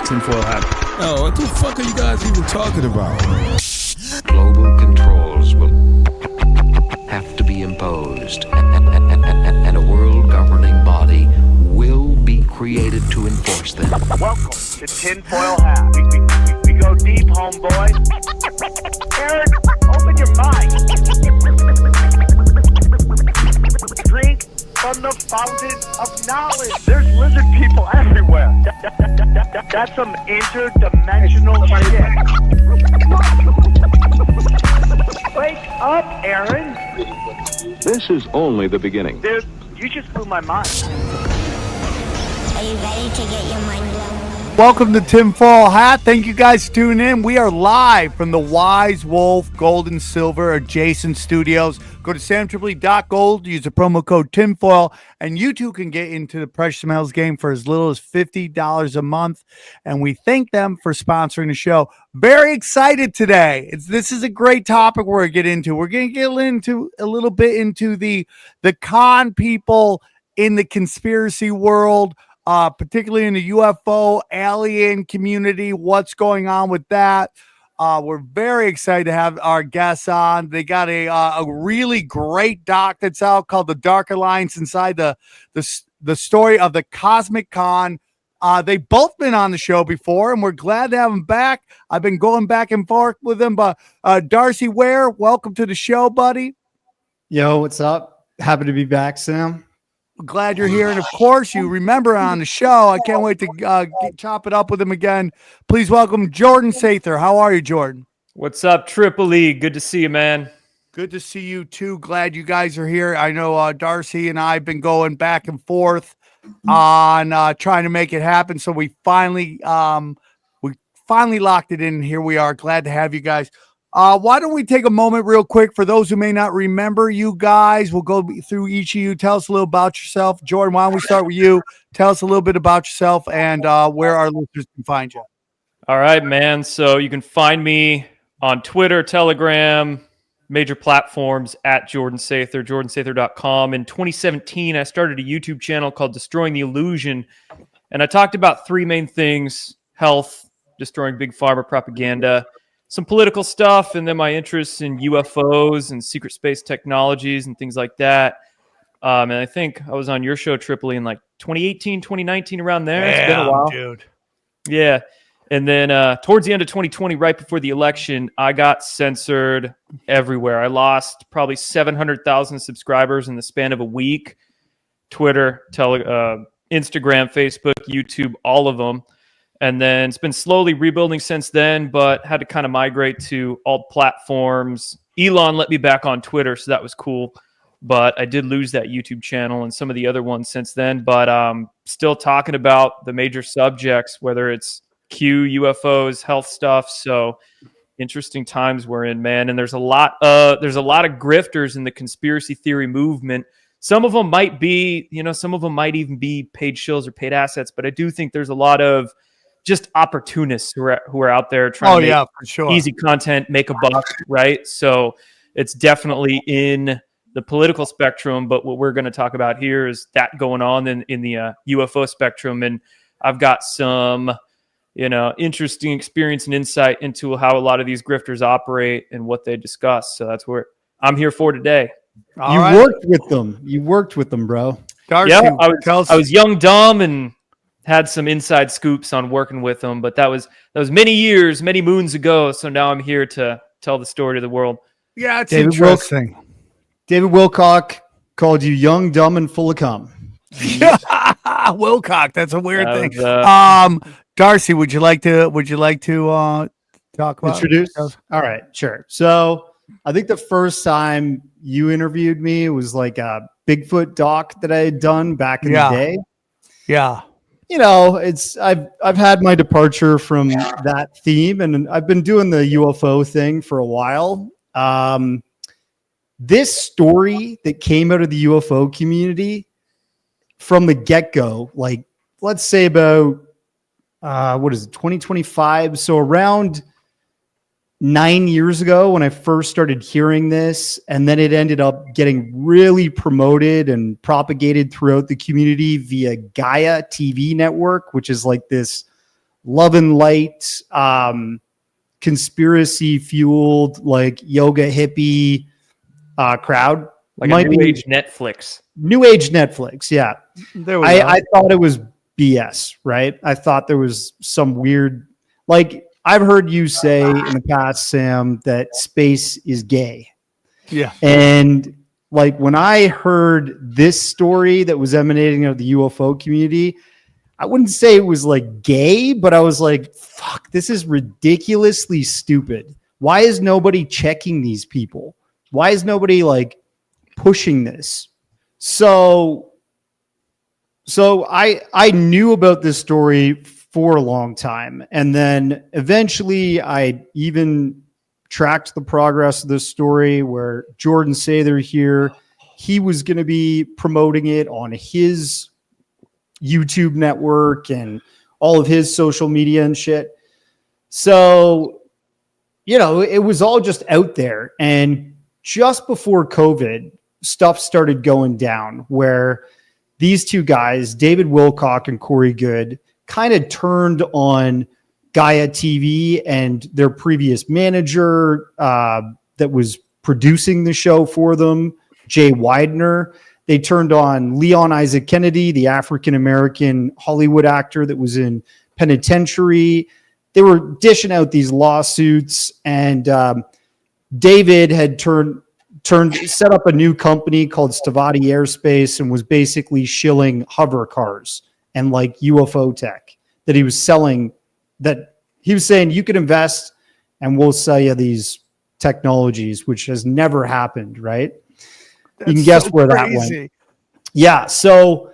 Tinfoil hat. Oh, what the fuck are you guys even talking about? Global controls will have to be imposed, and a world governing body will be created to enforce them. Welcome to Tinfoil Hat. We go deep, homeboy. Aaron, open your mind. Drink from the fountain of knowledge. There's lizard people everywhere. That's some interdimensional shit. Wake up, Aaron. This is only the beginning. Dude, you just blew my mind. Are you ready to get your mind blown? Welcome to Tinfoil Hat. Thank you guys for tuning in. We are live from the Wise Wolf Gold and Silver adjacent studios. Go to samtripoli.gold, use the promo code Tinfoil, and you too can get into the Precious Metals game for as little as $50 a month. And we thank them for sponsoring the show. Very excited today. This is a great topic we're going to get into. We're going to get into a little bit into the con people in the conspiracy world. Particularly in the UFO alien community, what's going on with that? We're very excited to have our guests on. They got a really great doc that's out called The Dark Alliance Inside the Story of the Cosmic Con. They've both been on the show before, and we're glad to have them back. I've been going back and forth with them, but Darcy Weir, welcome to the show, buddy. Yo, what's up? Happy to be back, Sam. Glad you're here. And of course, you remember on the show. I can't wait to chop it up with him again. Please welcome Jordan Sather. How are you, Jordan? What's up, Tripoli? Good to see you, man. Good to see you too. Glad you guys are here. I know Darcy and I have been going back and forth on trying to make it happen. So we finally locked it in. Here we are. Glad to have you guys. Why don't we take a moment real quick for those who may not remember you guys? We'll go through each of you. Tell us a little about yourself. Jordan, why don't we start with you? Tell us a little bit about yourself and where our listeners can find you. All right, man. So you can find me on Twitter, Telegram, major platforms at Jordan Sather, jordansather.com. In 2017, I started a YouTube channel called Destroying the Illusion, and I talked about three main things: health, destroying big pharma propaganda, some political stuff, and then my interests in UFOs and secret space technologies and things like that. And I think I was on your show, Tripoli, in like 2018, 2019, around there. It's been a while. Dude. Yeah. And then towards the end of 2020, right before the election, I got censored everywhere. I lost probably 700,000 subscribers in the span of a week. Twitter, Instagram, Facebook, YouTube, all of them. And then it's been slowly rebuilding since then, but had to kind of migrate to alt platforms. Elon let me back on Twitter, so that was cool. But I did lose that YouTube channel and some of the other ones since then. But still talking about the major subjects, whether it's Q, UFOs, health stuff. So interesting times we're in, man. And there's a lot of grifters in the conspiracy theory movement. Some of them might be, some of them might even be paid shills or paid assets. But I do think there's a lot of just opportunists who are out there trying to make for sure. Easy content, make a buck, right? So it's definitely in the political spectrum, but what we're going to talk about here is that going on in the UFO spectrum. And I've got some, interesting experience and insight into how a lot of these grifters operate and what they discuss. So that's what I'm here for today. You worked with them, bro. Darcy, yeah, I was young, dumb, and had some inside scoops on working with them, but that was many years, many moons ago. So now I'm here to tell the story to the world. Yeah, it's interesting. David Wilcock called you young, dumb, and full of cum. Wilcock, that's a weird thing. Darcy, would you like to talk about introduce? All right, sure. So I think the first time you interviewed me was like a Bigfoot doc that I had done back in the day. Yeah. I've had my departure from that theme, and I've been doing the UFO thing for a while. This story that came out of the UFO community from the get-go, like let's say about 2025, so around 9 years ago when I first started hearing this, and then it ended up getting really promoted and propagated throughout the community via Gaia TV network, which is like this love and light, conspiracy fueled, like yoga hippie crowd. Like Might a new be age Netflix. new age Netflix. Yeah. There we go. I thought it was BS, right? I thought there was some weird, like I've heard you say in the past, Sam, that space is gay. Yeah. And like when I heard this story that was emanating out of the UFO community, I wouldn't say it was like gay, but I was like, fuck, this is ridiculously stupid. Why is nobody checking these people? Why is nobody like pushing this? So I knew about this story for a long time. And then eventually I even tracked the progress of this story where Jordan Sather here, he was going to be promoting it on his YouTube network and all of his social media and shit. So, you know, it was all just out there. And just before COVID, stuff started going down where these two guys, David Wilcock and Corey Goode, kind of turned on Gaia TV and their previous manager that was producing the show for them, Jay Widener. They turned on Leon Isaac Kennedy, the African-American Hollywood actor that was in penitentiary. They were dishing out these lawsuits, and David had set up a new company called Stavati Aerospace and was basically shilling hover cars and like UFO tech that he was selling, that he was saying you can invest and we'll sell you these technologies, which has never happened, right? That's you can guess so where crazy. that went. Yeah. So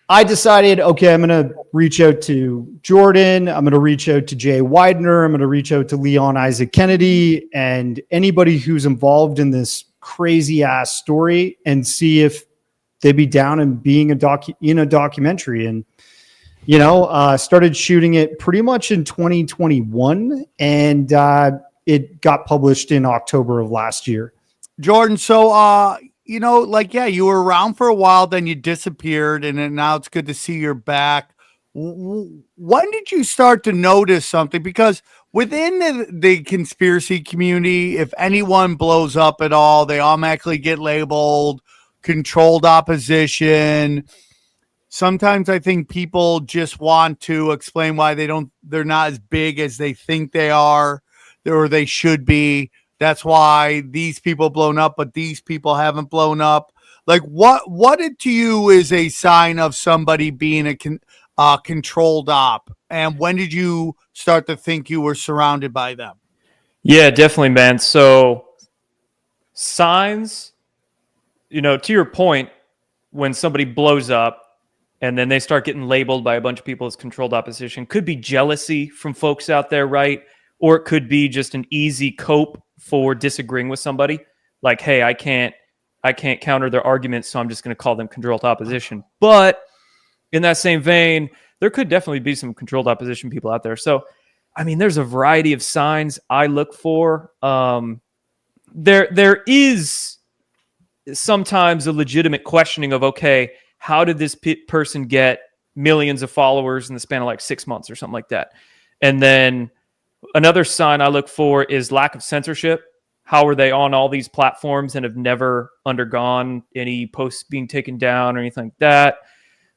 I decided, okay, I'm going to reach out to Jordan. I'm going to reach out to Jay Widener. I'm going to reach out to Leon Isaac Kennedy and anybody who's involved in this crazy ass story and see if they'd be down and being in a documentary. And, you know, started shooting it pretty much in 2021 and it got published in October of last year. Jordan, so you know, like, yeah, you were around for a while, then you disappeared, and then now it's good to see you're back. When did you start to notice something? Because within the conspiracy community, if anyone blows up at all, they automatically get labeled controlled opposition. Sometimes I think people just want to explain why they're not as big as they think they are, or they should be. That's why these people blown up, but these people haven't blown up. Like, what to you is a sign of somebody being a controlled op? And when did you start to think you were surrounded by them? Yeah, definitely, man. So signs, you know, to your point, when somebody blows up and then they start getting labeled by a bunch of people as controlled opposition, could be jealousy from folks out there, right? Or it could be just an easy cope for disagreeing with somebody. Like, hey, I can't counter their arguments, so I'm just going to call them controlled opposition. But in that same vein, there could definitely be some controlled opposition people out there. So, I mean, there's a variety of signs I look for. There is sometimes a legitimate questioning of, okay, how did this person get millions of followers in the span of like 6 months or something like that? And then another sign I look for is lack of censorship. How are they on all these platforms and have never undergone any posts being taken down or anything like that?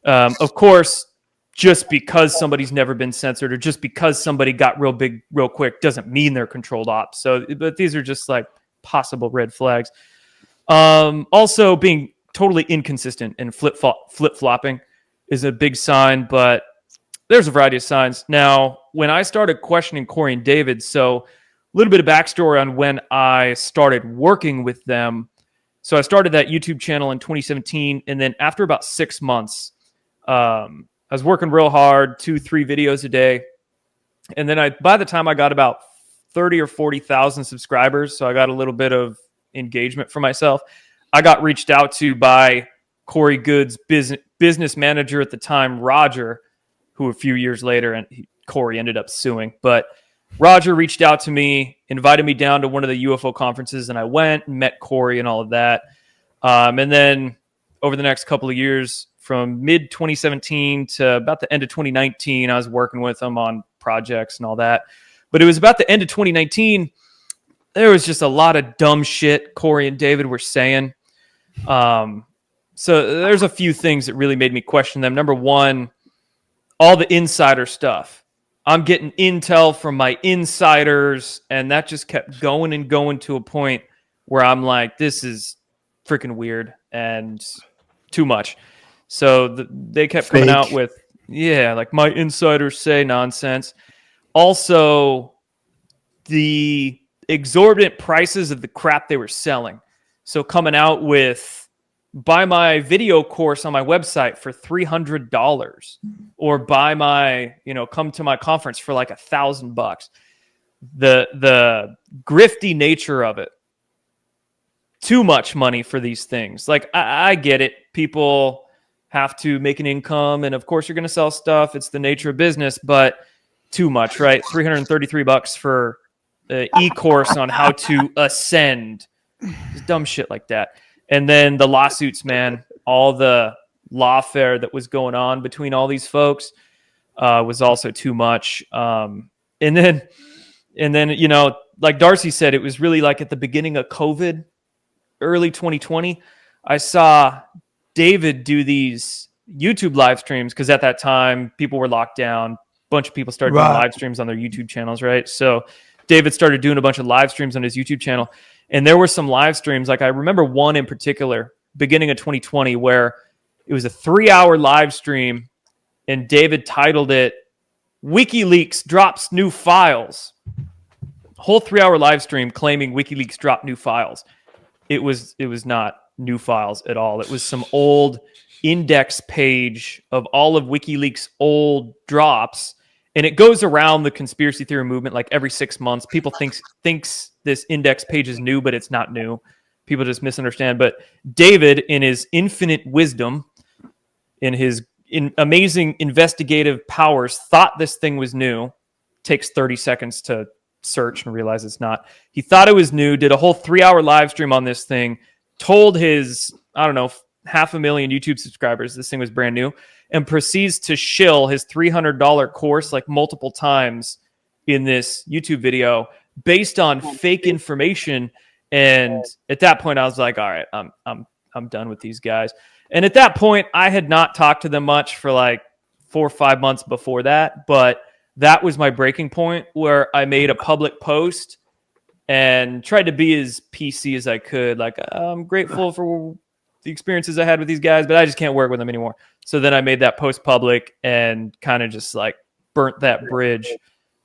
Of course, just because somebody's never been censored or just because somebody got real big real quick doesn't mean they're controlled ops. So, but these are just like possible red flags. Also, being totally inconsistent and flip-flopping is a big sign, but there's a variety of signs. Now, when I started questioning Corey and David, so a little bit of backstory on when I started working with them. So I started that YouTube channel in 2017, and then after about 6 months, I was working real hard, 2-3 videos a day. And then by the time I got about 30 or 40,000 subscribers, so I got a little bit of engagement for myself, I got reached out to by Corey Goode's business manager at the time, Roger, who a few years later, and Corey ended up suing. But Roger reached out to me, invited me down to one of the UFO conferences, and I went and met Corey and all of that. And then over the next couple of years, from mid 2017 to about the end of 2019. I was working with him on projects and all that. But it was about the end of 2019. There was just a lot of dumb shit Corey and David were saying. So there's a few things that really made me question them. Number one, all the insider stuff. I'm getting intel from my insiders, and that just kept going and going to a point where I'm like, this is freaking weird and too much. So they kept coming out with, like my insiders say nonsense. Also, the exorbitant prices of the crap they were selling. So coming out with, buy my video course on my website for $300, or buy my, come to my conference for like $1,000. The grifty nature of it. Too much money for these things. Like I get it. People have to make an income, and of course you're going to sell stuff. It's the nature of business, but too much, right? $333 for an e-course on how to ascend. Just dumb shit like that. And then the lawsuits, man, all the lawfare that was going on between all these folks was also too much. And then, like Darcy said, it was really like at the beginning of COVID, early 2020, I saw David do these YouTube live streams because at that time people were locked down. A bunch of people started doing live streams on their YouTube channels, right? So David started doing a bunch of live streams on his YouTube channel. And there were some live streams, like I remember one in particular, beginning of 2020, where it was a 3-hour live stream, and David titled it, WikiLeaks drops new files. Whole 3-hour live stream claiming WikiLeaks dropped new files. It was not new files at all. It was some old index page of all of WikiLeaks' old drops. And it goes around the conspiracy theory movement like every 6 months. People thinks this index page is new, but it's not new. People just misunderstand. But David, in his infinite wisdom, in his amazing investigative powers, thought this thing was new. Takes 30 seconds to search and realize it's not. He thought it was new, did a whole 3-hour live stream on this thing, told his, 500,000 YouTube subscribers this thing was brand new, and proceeds to shill his $300 course like multiple times in this YouTube video based on fake information. And at that point, I was like, all right, I'm done with these guys. And at that point, I had not talked to them much for like 4 or 5 months before that. But that was my breaking point where I made a public post and tried to be as PC as I could. Like, I'm grateful for the experiences I had with these guys, but I just can't work with them anymore. So then I made that post public and kind of just like burnt that bridge.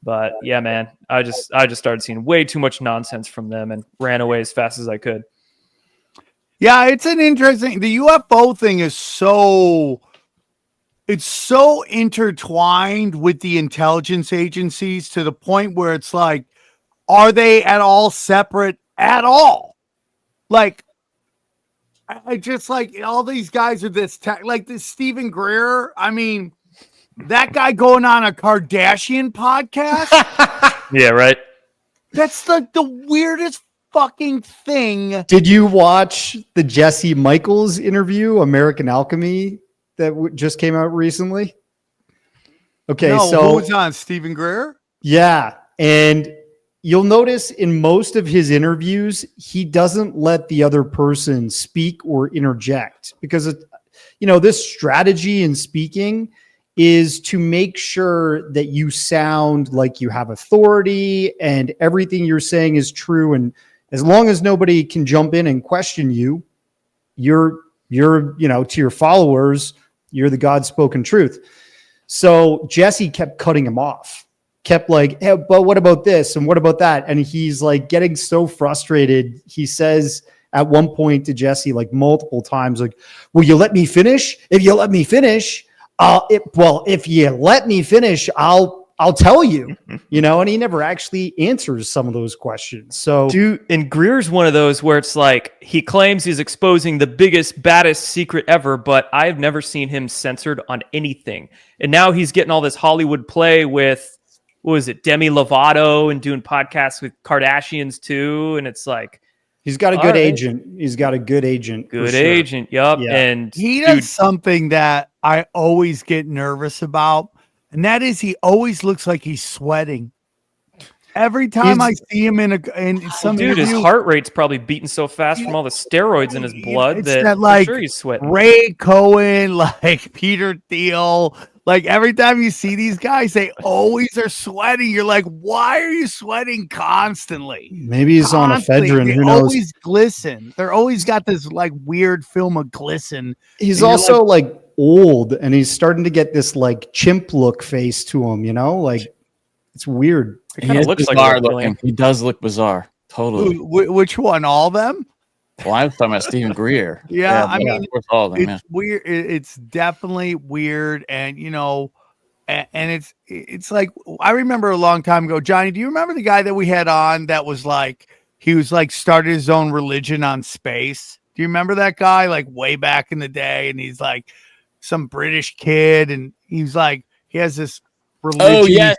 But yeah, man, I just started seeing way too much nonsense from them and ran away as fast as I could. Yeah, it's an interesting, the UFO thing is so intertwined with the intelligence agencies to the point where it's like, are they at all separate at all? Like, I just like all these guys are this like this Stephen Greer. I mean, that guy going on a Kardashian podcast. Yeah, right. That's the weirdest fucking thing. Did you watch the Jesse Michaels interview, American Alchemy, that just came out recently? Okay, no, so who was on? Stephen Greer? Yeah, and you'll notice in most of his interviews, he doesn't let the other person speak or interject because, this strategy in speaking is to make sure that you sound like you have authority and everything you're saying is true. And as long as nobody can jump in and question you, you're to your followers, you're the God-spoken truth. So Jesse kept cutting him off. Kept like, hey, but what about this? And what about that? And he's like getting so frustrated. He says at one point to Jesse, like multiple times, like, will you let me finish? If you let me finish, if you let me finish, I'll tell you, and he never actually answers some of those questions. So dude, and Greer's one of those where it's like, he claims he's exposing the biggest, baddest secret ever, but I've never seen him censored on anything. And now he's getting all this Hollywood play with, what was it, Demi Lovato, and doing podcasts with Kardashians too. And it's like, He's got a All good right. agent. He's got a good agent. for Good sure. agent. Yup. Yeah. And He does dude, something that I always get nervous about, and that is he always looks like he's sweating. Every time I see him in some dude, his interview, heart rate's probably beating so fast from all the steroids in his blood it's that, that, I'm like, sure he's sweating. Ray Cohen, like Peter Thiel, like every time you see these guys, they always are sweating. You're like, why are you sweating constantly? Maybe he's on Constantly. ephedrine. They Who knows? always glisten. They're always got this like weird film of glisten. He's and you're also like old, and he's starting to get this like chimp look face to him. You know, like it's weird. It He kind is of looks like bizarre a reptilian. looking. He does look bizarre. Totally. Which one? All of them? Well, I was talking about Stephen Greer. Yeah, I but mean, of course, all of them. It's weird. It's definitely weird, and you know, and it's like I remember a long time ago, Johnny. Do you remember the guy that we had on that was like he was like started his own religion on space? Do you remember that guy like way back in the day? And he's like some British kid, and he's like he has this religion. Oh yes.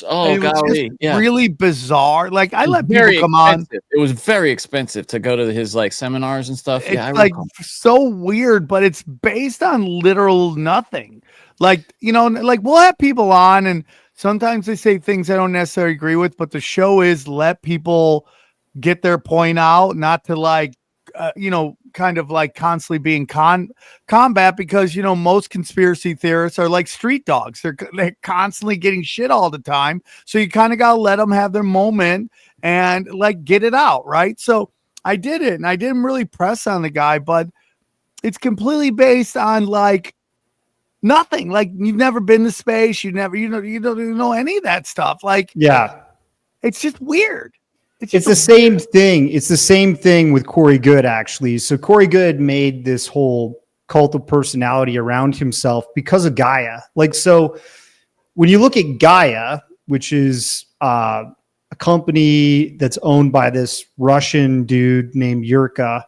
Oh It was golly, just yeah. really bizarre. Like I It was let very people come on. expensive. It was very expensive to go to his like seminars and stuff. It's Yeah, I like recall. so weird, but it's based on literal nothing. Like, you know, like we'll have people on and sometimes they say things I don't necessarily agree with, but the show is let people get their point out, not to like, you know, kind of like constantly be in combat because, you know, most conspiracy theorists are like street dogs. They're constantly getting shit all the time. So you kind of got to let them have their moment and like get it out. Right. So I did it and I didn't really press on the guy, but it's completely based on like nothing. Like you've never been to space. You don't know any of that stuff. Like, Yeah. it's just weird. It's the same thing. It's the same thing with Corey Goode, actually. So Corey Goode made this whole cult of personality around himself because of Gaia. Like, so when you look at Gaia, which is a company that's owned by this Russian dude named Yurka,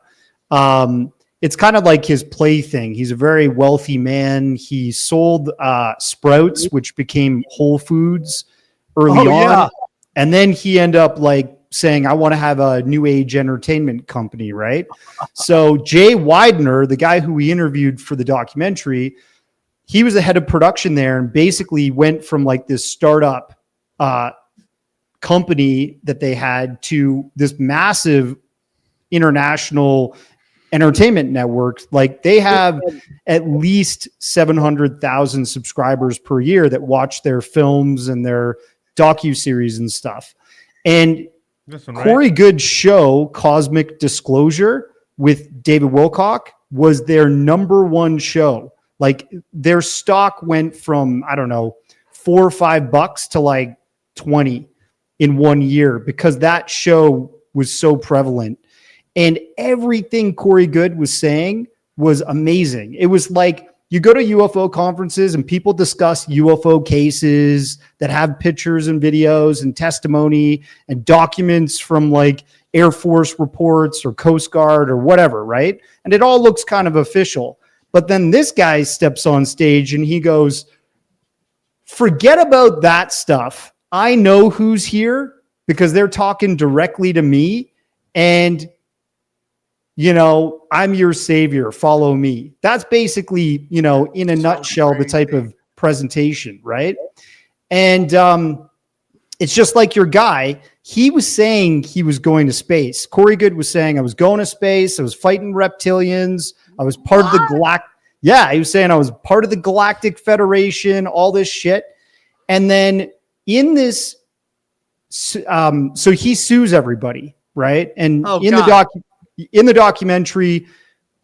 it's kind of like his plaything. He's a very wealthy man. He sold Sprouts, which became Whole Foods early on. Yeah. And then he ended up like saying, I want to have a new age entertainment company, right? So Jay Widener, the guy who we interviewed for the documentary, he was the head of production there and basically went from like this startup company that they had to this massive international entertainment network. Like they have at least 700,000 subscribers per year that watch their films and their docuseries and stuff. And Corey Goode's show, Cosmic Disclosure with David Wilcock, was their number one show. Like their stock went from, I don't know, $4 or $5 to like 20 in 1 year because that show was so prevalent. And everything Corey Goode was saying was amazing. It was like you go to UFO conferences and people discuss UFO cases that have pictures and videos and testimony and documents from like Air Force reports or Coast Guard or whatever, right? And it all looks kind of official. But then this guy steps on stage and he goes, forget about that stuff. I know who's here because they're talking directly to me. And you know, I'm your savior, follow me. That's basically, you know, in a nutshell, the type of presentation, right? And it's just like your guy. He was saying he was going to space. Corey Goode was saying, I was going to space. I was fighting reptilians. I was part of the galactic. Yeah, he was saying I was part of the Galactic Federation, all this shit. And then in this, so he sues everybody, right? And in the documentary,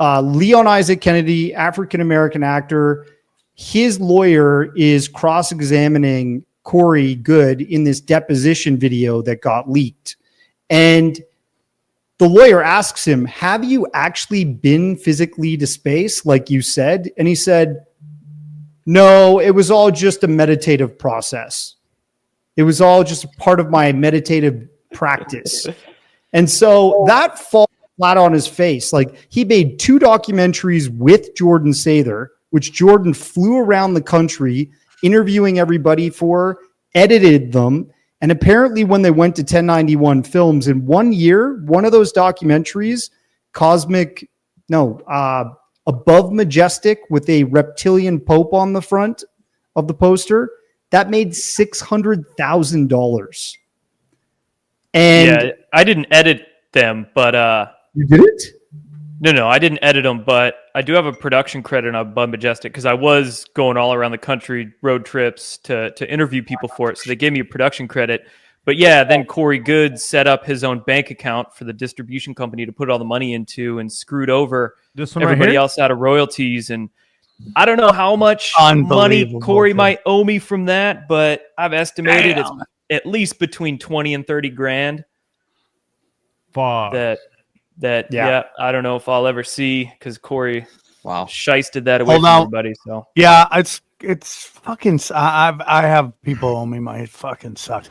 Leon Isaac Kennedy, African-American actor, his lawyer is cross-examining Corey Goode in this deposition video that got leaked. And the lawyer asks him, have you actually been physically to space like you said? And he said, no, it was all just a meditative process. It was all just a part of my meditative practice. And so that falls flat on his face. Like he made 2 documentaries with Jordan Sather, which Jordan flew around the country interviewing everybody for, edited them. And apparently when they went to 1091 Films in 1 year, one of those documentaries, Above Majestic with a reptilian pope on the front of the poster, that made $600,000. And yeah, I didn't edit them, but you did it? No, I didn't edit them, but I do have a production credit on Bud Majestic because I was going all around the country, road trips to interview people for it. So they gave me a production credit. But yeah, then Corey Goode set up his own bank account for the distribution company to put all the money into and screwed over everybody else out of royalties. And I don't know how much money Corey might owe me from that, but I've estimated it's at least between 20 and 30 grand. Fuck. Yeah, I don't know if I'll ever see because Corey shysted that away from everybody. So yeah, it's fucking. I have people owe me money. It fucking sucks.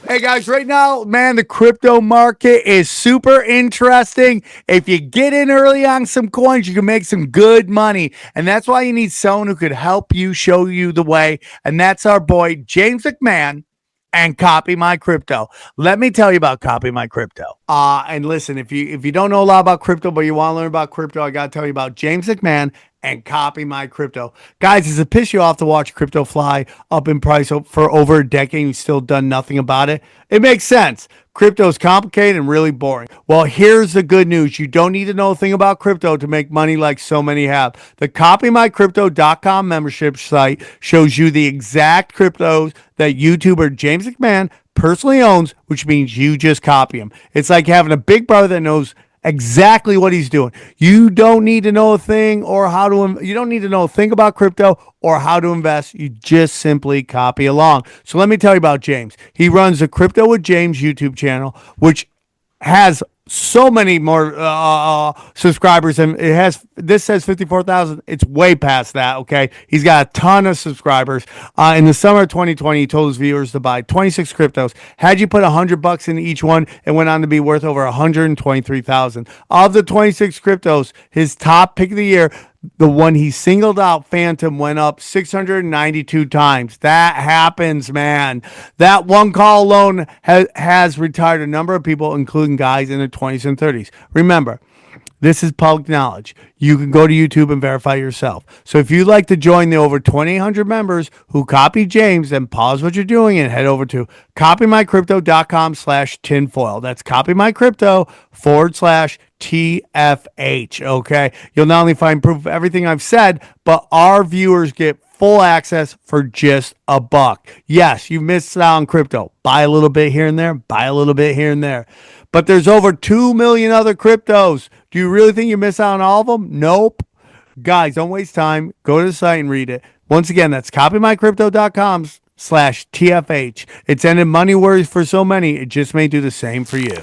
Hey guys, right now, man, the crypto market is super interesting. If you get in early on some coins, you can make some good money, and that's why you need someone who could help you, show you the way, and that's our boy James McMahon. And Copy My Crypto. Let me tell you about Copy My Crypto. And listen, if you don't know a lot about crypto, but you want to learn about crypto, I got to tell you about James McMahon and Copy My Crypto. Guys, does it piss you off to watch crypto fly up in price for over a decade and you've still done nothing about it? It makes sense. Crypto is complicated and really boring. Well, here's the good news. You don't need to know a thing about crypto to make money like so many have. The CopyMyCrypto.com membership site shows you the exact cryptos that YouTuber James McMahon personally owns, which means you just copy him. It's like having a big brother that knows exactly what he's doing. You don't need to know a thing you don't need to know a thing about crypto or how to invest. You just simply copy along. So let me tell you about James. He runs the Crypto with James YouTube channel, which has so many more subscribers, and this says 54,000. It's way past that. Okay, he's got a ton of subscribers. In the summer of 2020, he told his viewers to buy 26 cryptos. Had you put $100 in each one, it went on to be worth over 123,000. Of the 26 cryptos, his top pick of the year, the one he singled out, Phantom, went up 692 times. That happens, man. That one call alone has retired a number of people, including guys in their 20s and 30s. Remember, this is public knowledge. You can go to YouTube and verify yourself. So if you'd like to join the over 2,800 members who copy James, then pause what you're doing and head over to copymycrypto.com/tinfoil. That's copymycrypto.com/TFH. Okay. You'll not only find proof of everything I've said, but our viewers get full access for just $1. Yes, you missed out on crypto. Buy a little bit here and there, buy a little bit here and there. But there's over 2 million other cryptos. Do you really think you miss out on all of them? Nope. Guys, don't waste time. Go to the site and read it. Once again, that's copymycrypto.com/TFH. It's ended money worries for so many. It just may do the same for you.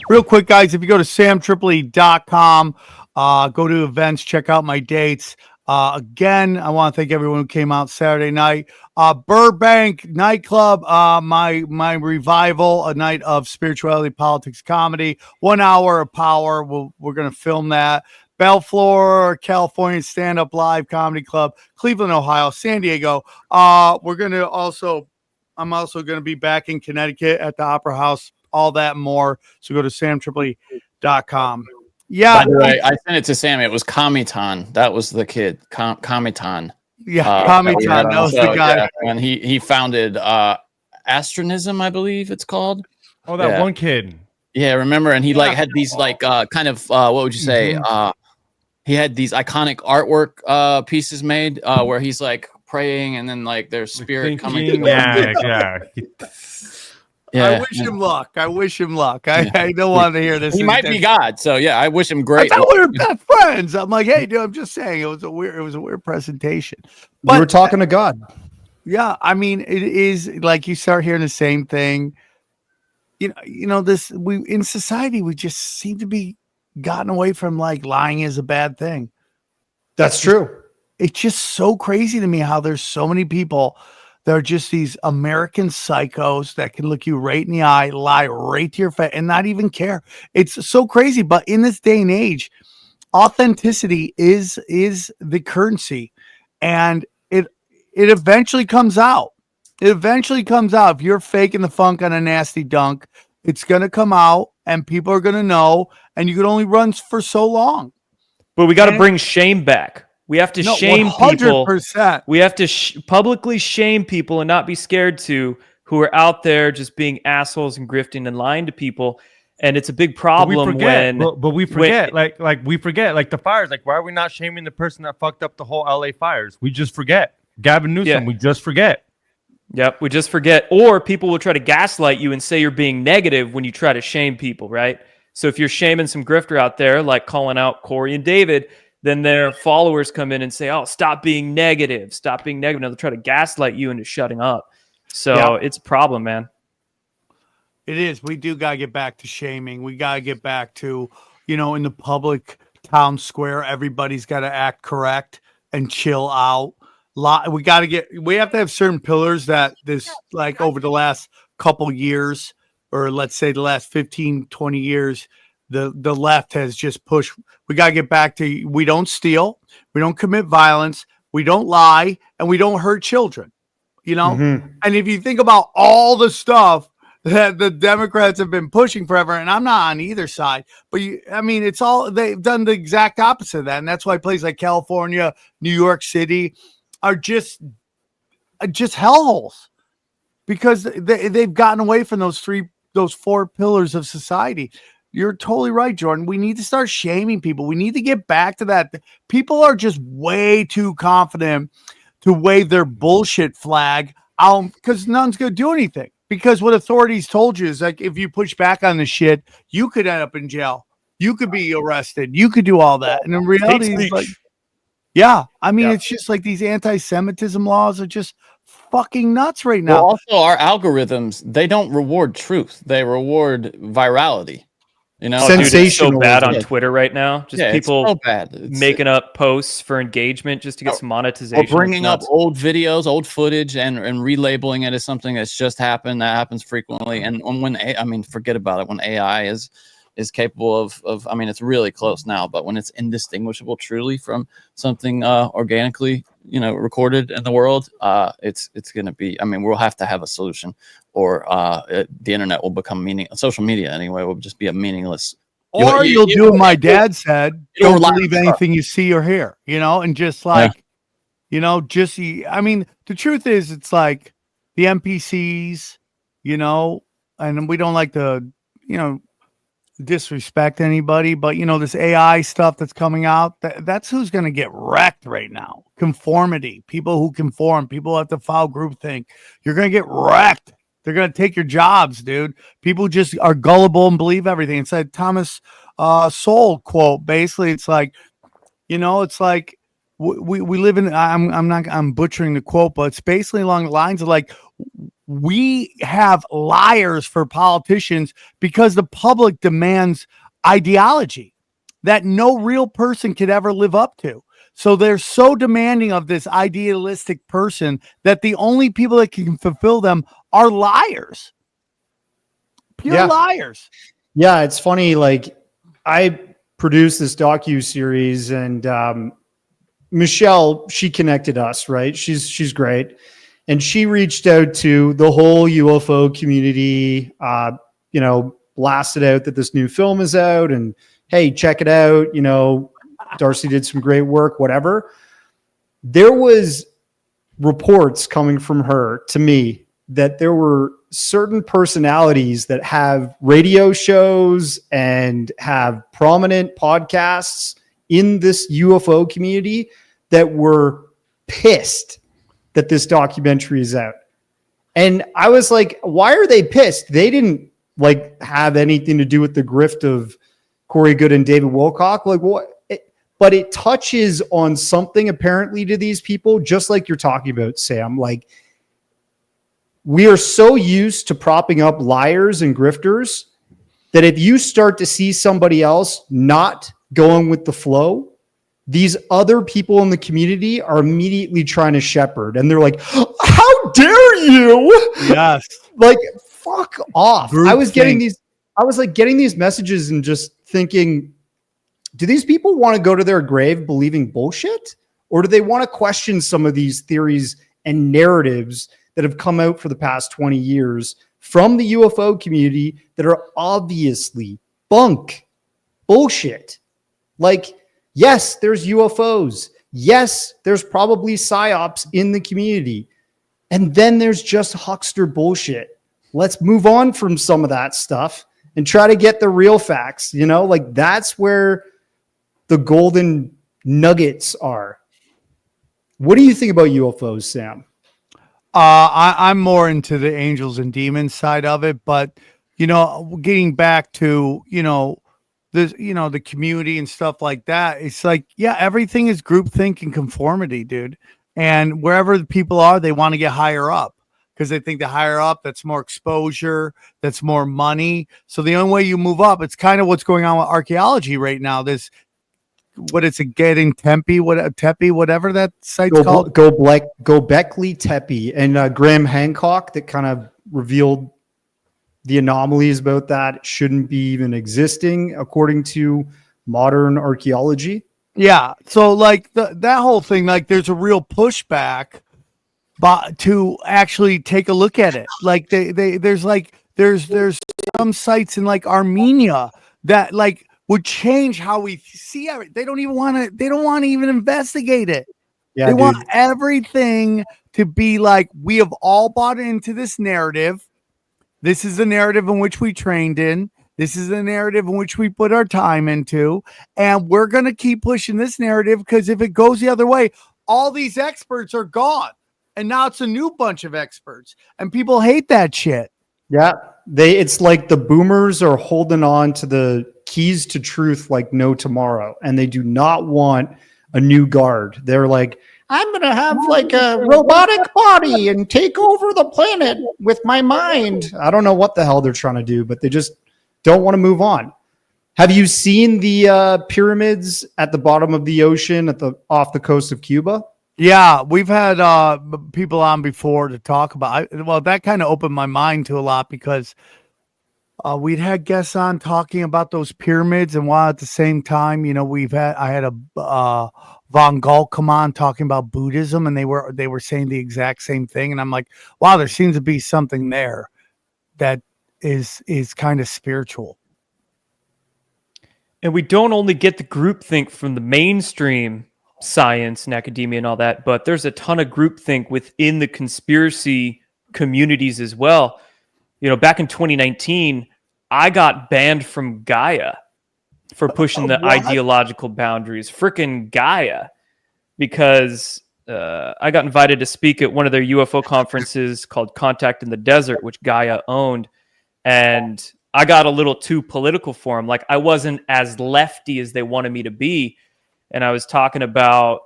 Real quick, guys, if you go to samtripoli.com, go to events, check out my dates. Again, I want to thank everyone who came out Saturday night. Burbank nightclub, my revival, a night of spirituality, politics, comedy, 1 hour of power. We're going to film that. Bellflower, California stand-up live comedy club, Cleveland, Ohio, San Diego. I'm also going to be back in Connecticut at the Opera House, all that and more. So go to samtripoli.com. Yeah. By the way, I sent it to Sam. It was Kamitan. That was the kid. Kamitan. Yeah, Kamitan. That was the guy. Yeah. And he founded Astronism, I believe it's called. Oh, that one kid. Yeah, remember? And he had these what would you say? Mm-hmm. He had these iconic artwork pieces made where he's like praying and then like there's spirit coming. Yeah. Yeah. I wish him luck. I don't want to hear this. He might be God, so yeah, I wish him great. I thought we were best friends. I'm like, hey, dude, I'm just saying it was a weird presentation. But we were talking to God. Yeah, I mean, it is like you start hearing the same thing. You know, we in society we just seem to be gotten away from like lying is a bad thing. That's true. It's just so crazy to me how there's so many people. They're just these American psychos that can look you right in the eye, lie right to your face, and not even care. It's so crazy. But in this day and age, authenticity is the currency, and it eventually comes out. It eventually comes out. If you're faking the funk on a nasty dunk, it's going to come out and people are going to know, and you can only run for so long. But we got to bring shame back. We have to shame 100%. people. We have to publicly shame people and not be scared to, who are out there just being assholes and grifting and lying to people. And it's a big problem but we forget, we forget, like the fires. Like, why are we not shaming the person that fucked up the whole LA fires? We just forget. Gavin Newsom, we just forget. Yep, we just forget. Or people will try to gaslight you and say you're being negative when you try to shame people, right? So if you're shaming some grifter out there, like calling out Corey and David, then their followers come in and say, oh, stop being negative. Stop being negative. Now they'll try to gaslight you into shutting up. So it's a problem, man. It is. We do got to get back to shaming. We got to get back to, in the public town square, everybody's got to act correct and chill out. We have to have certain pillars that this, like over the last couple years, or let's say the last 15, 20 years, the left has just pushed. We got to get back to, we don't steal, we don't commit violence, we don't lie, and we don't hurt children, And if you think about all the stuff that the Democrats have been pushing forever, and I'm not on either side, but it's all, they've done the exact opposite of that. And that's why places like California, New York City are just hellholes, because they've gotten away from those four pillars of society. You're totally right, Jordan. We need to start shaming people. We need to get back to that. People are just way too confident to wave their bullshit flag out, because none's going to do anything. Because what authorities told you is, like, if you push back on the shit, you could end up in jail. You could be arrested. You could do all that. And in reality, it's like, it's just like these anti-Semitism laws are just fucking nuts right now. Well, also, our algorithms, they don't reward truth. They reward virality. Sensational. It's so bad on Twitter right now. Just people so bad. Making up posts for engagement just to get some monetization. Or bringing up old videos, old footage, and relabeling it as something that's just happened. That happens frequently. And forget about it. When AI is capable of it's really close now, but when it's indistinguishable truly from something organically, recorded in the world, it's going to be, we'll have to have a solution, or the internet will become social media anyway, will just be a meaningless. Or you'll do what my dad said, don't believe anything you see or hear, and just like, the truth is, it's like the NPCs, and we don't like to, disrespect anybody, but this AI stuff that's coming out, that's who's going to get wrecked right now. Conformity, people who conform, people who have to follow groupthink, you're going to get wrecked. They're going to take your jobs, dude. People just are gullible and believe everything. It's like Thomas Sowell quote. Basically, it's like, it's like we live in, I'm butchering the quote, but it's basically along the lines of like, we have liars for politicians because the public demands ideology that no real person could ever live up to. So they're so demanding of this idealistic person that the only people that can fulfill them are liars. Pure liars. Yeah, it's funny. Like, I produced this docu-series, and Michelle, she connected us, right? She's great. And she reached out to the whole UFO community, blasted out that this new film is out, and hey, check it out. Darcy did some great work, whatever. There was reports coming from her to me that there were certain personalities that have radio shows and have prominent podcasts in this UFO community that were pissed that this documentary is out. And I was like, why are they pissed? They didn't have anything to do with the grift of Corey Goode and David Wilcock. Like, what? But it touches on something apparently to these people, just like you're talking about, Sam. Like, we are so used to propping up liars and grifters that if you start to see somebody else not going with the flow, these other people in the community are immediately trying to shepherd. And they're like, how dare you? Yes. Like, fuck off. I was getting these messages and just thinking, do these people want to go to their grave believing bullshit? Or do they want to question some of these theories and narratives that have come out for the past 20 years from the UFO community that are obviously bullshit. Like, yes, there's UFOs. Yes, there's probably psyops in the community. And then there's just huckster bullshit. Let's move on from some of that stuff and try to get the real facts. You know, like that's where the golden nuggets are. What do you think about UFOs, Sam? I'm more into the angels and demons side of it, but you know, getting back to, you know, this, you know, the community and stuff like that. It's like, yeah, everything is groupthink and conformity, dude. And wherever the people are, they want to get higher up because they think the higher up, that's more exposure, that's more money. So the only way you move up, it's kind of what's going on with archaeology right now. This, what it's getting Tempe, whatever that site's called. Gobekli Tepe, and Graham Hancock that kind of revealed the anomalies about that shouldn't be even existing according to modern archaeology. Yeah. So like that whole thing, like there's a real pushback but to actually take a look at it. Like there's some sites in like Armenia that like would change how we see everything. They don't want to even investigate it. Yeah, they want everything to be like, we have all bought into this narrative. This is the narrative in which we trained in. This is the narrative in which we put our time into. And we're going to keep pushing this narrative because if it goes the other way, all these experts are gone. And now it's a new bunch of experts. And people hate that shit. Yeah. It's like the boomers are holding on to the keys to truth like no tomorrow. And they do not want a new guard. They're like, I'm going to have like a robotic body and take over the planet with my mind. I don't know what the hell they're trying to do, but they just don't want to move on. Have you seen the pyramids at the bottom of the ocean off the coast of Cuba? Yeah, we've had people on before to talk about. Well, that kind of opened my mind to a lot because we'd had guests on talking about those pyramids, and while at the same time, you know, I had a Von Gall come on talking about Buddhism, and they were saying the exact same thing, and I'm like, wow, there seems to be something there that is kind of spiritual. And we don't only get the groupthink from the mainstream science and academia and all that, but there's a ton of groupthink within the conspiracy communities as well. You know, back in 2019, I got banned from Gaia for pushing the ideological boundaries. Frickin' Gaia. Because I got invited to speak at one of their UFO conferences called Contact in the Desert, which Gaia owned. And I got a little too political for them. Like, I wasn't as lefty as they wanted me to be. And I was talking about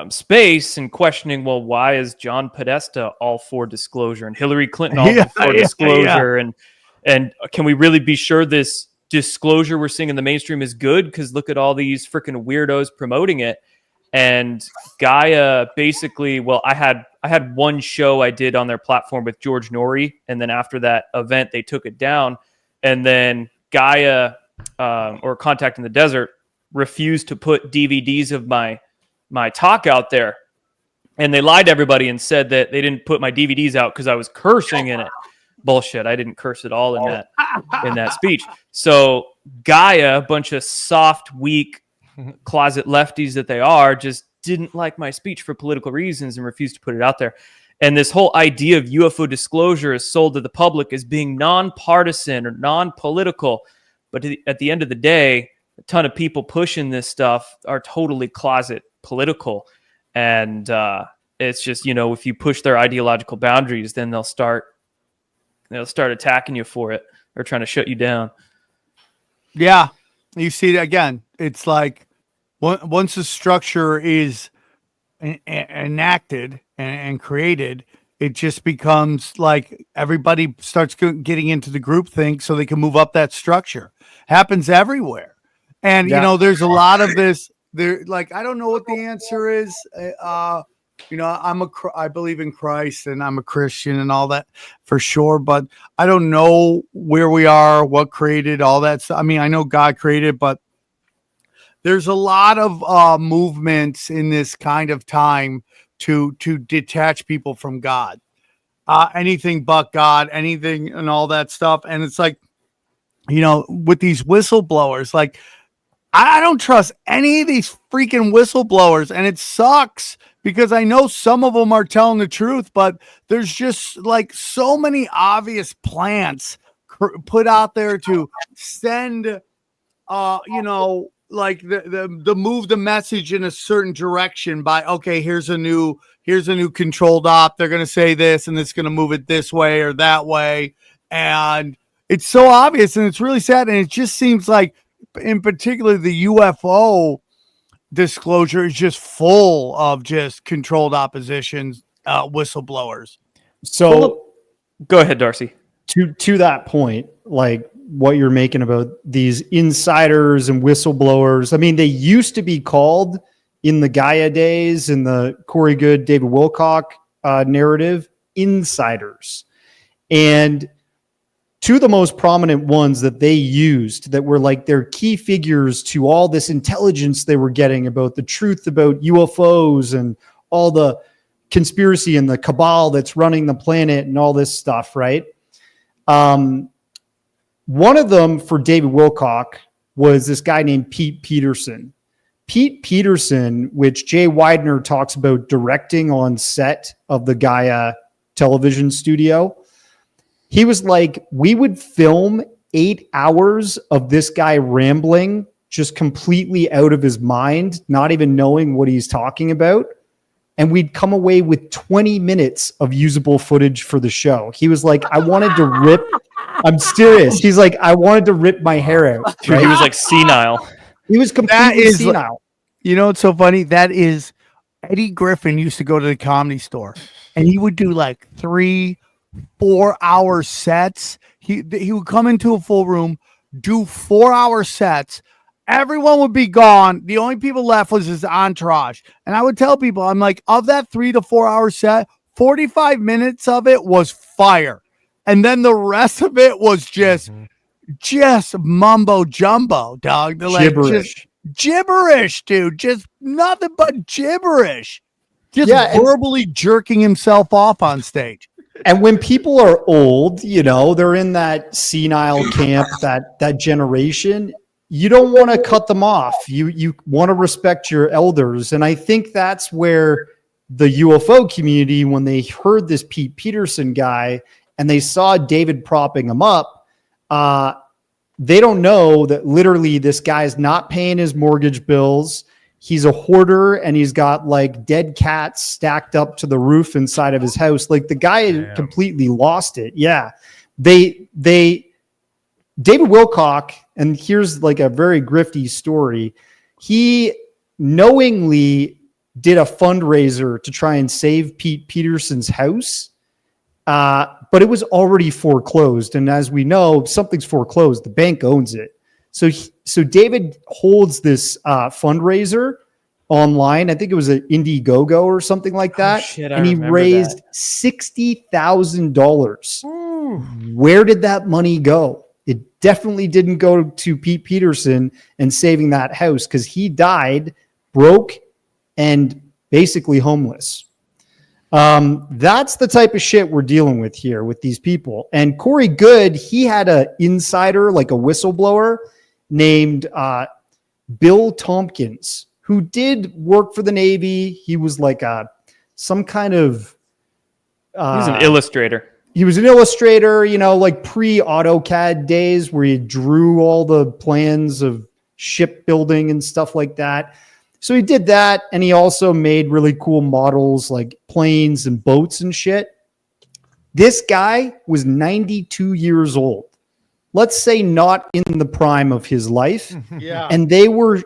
space and questioning, well, why is John Podesta all for disclosure and Hillary Clinton all for disclosure? Yeah. And can we really be sure this disclosure we're seeing in the mainstream is good? Because look at all these freaking weirdos promoting it. And Gaia basically, well, I had one show I did on their platform with George Norrie, and then after that event, they took it down. And then Gaia or Contact in the Desert refused to put DVDs of my talk out there, and they lied to everybody and said that they didn't put my DVDs out because I was cursing in it. Bullshit. I didn't curse at all in that speech. So Gaia, a bunch of soft, weak, closet lefties that they are, just didn't like my speech for political reasons and refused to put it out there. And this whole idea of UFO disclosure is sold to the public as being nonpartisan or non-political. But at the end of the day, a ton of people pushing this stuff are totally closet political. And it's just, you know, if you push their ideological boundaries, then they'll start attacking you for it or trying to shut you down. Yeah. You see it again. It's like once the structure is enacted and created, it just becomes like everybody starts getting into the groupthink so they can move up that structure. Happens everywhere. And, you know, there's a lot of this there. Like, I don't know what the answer is. You know, I believe in Christ and I'm a Christian and all that for sure, but I don't know where we are, what created all that stuff. I mean, I know God created, but there's a lot of movements in this kind of time to detach people from God. anything but God, anything and all that stuff. And it's like, with these whistleblowers, like, I don't trust any of these freaking whistleblowers, and it sucks because I know some of them are telling the truth, but there's just like so many obvious plants put out there to send, like the move the message in a certain direction by, okay, here's a new controlled op. They're going to say this and it's going to move it this way or that way. And it's so obvious and it's really sad. And it just seems like, in particular, the UFO disclosure is just full of just controlled oppositions, whistleblowers. So go ahead, Darcy. To that point, like what you're making about these insiders and whistleblowers. I mean, they used to be called in the Gaia days, in the Corey Goode, David Wilcock narrative, insiders. And two of the most prominent ones that they used that were like their key figures to all this intelligence they were getting about the truth about UFOs and all the conspiracy and the cabal that's running the planet and all this stuff, right? One of them for David Wilcock was this guy named Pete Peterson. Pete Peterson, which Jay Widener talks about directing on set of the Gaia television studio. He was like, we would film 8 hours of this guy rambling, just completely out of his mind, not even knowing what he's talking about. And we'd come away with 20 minutes of usable footage for the show. He was like, I wanted to rip. I'm serious. He's like, I wanted to rip my hair out. Dude, he was like senile. He was completely senile. It's so funny. That is, Eddie Griffin used to go to the Comedy Store and he would do like 3-4 hour sets. He would come into a full room, do 4-hour sets. Everyone would be gone. The only people left was his entourage. And I would tell people, I'm like, of that 3 to 4 hour set, 45 minutes of it was fire. And then the rest of it was just mumbo jumbo, dog. They're like, just gibberish, dude. Just nothing but gibberish. Just verbally jerking himself off on stage. And when people are old, they're in that senile camp, that generation. You don't want to cut them off. You want to respect your elders. And I think that's where the UFO community, when they heard this Pete Peterson guy and they saw David propping him up, they don't know that literally this guy's not paying his mortgage bills. He's a hoarder and he's got like dead cats stacked up to the roof inside of his house. Like the guy completely lost it. Yeah. David Wilcock, and here's like a very grifty story. He knowingly did a fundraiser to try and save Pete Peterson's house. But it was already foreclosed. And as we know, if something's foreclosed, the bank owns it. So David holds this fundraiser online. I think it was an Indiegogo or something like that. And he raised $60,000. Where did that money go? It definitely didn't go to Pete Peterson and saving that house because he died broke and basically homeless. That's the type of shit we're dealing with here with these people. And Corey Goode, he had an insider, like a whistleblower named Bill Tompkins, who did work for the Navy. He was like some kind of... he was an illustrator. He was an illustrator, like pre-AutoCAD days where he drew all the plans of shipbuilding and stuff like that. So he did that, and he also made really cool models like planes and boats and shit. This guy was 92 years old. Let's say not in the prime of his life. Yeah. And they were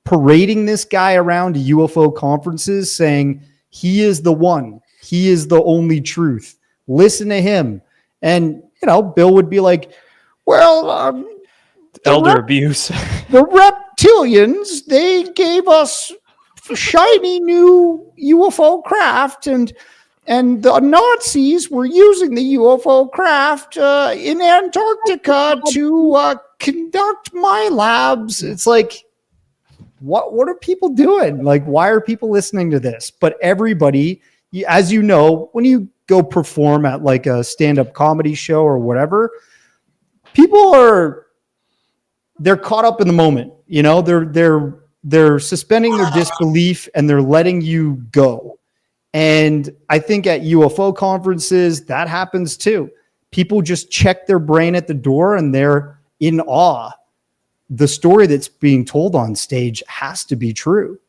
parading this guy around to UFO conferences saying, he is the one. He is the only truth. Listen to him. And, Bill would be like, well, elder abuse. The reptilians, they gave us shiny new UFO craft, and the Nazis were using the UFO craft in Antarctica to conduct my labs. It's like, what are people doing? Like, why are people listening to this? But everybody, as you know, when you go perform at like a stand-up comedy show or whatever, people they're caught up in the moment. You know, they're suspending their disbelief and they're letting you go. And I think at UFO conferences, that happens too. People just check their brain at the door and they're in awe. The story that's being told on stage has to be true.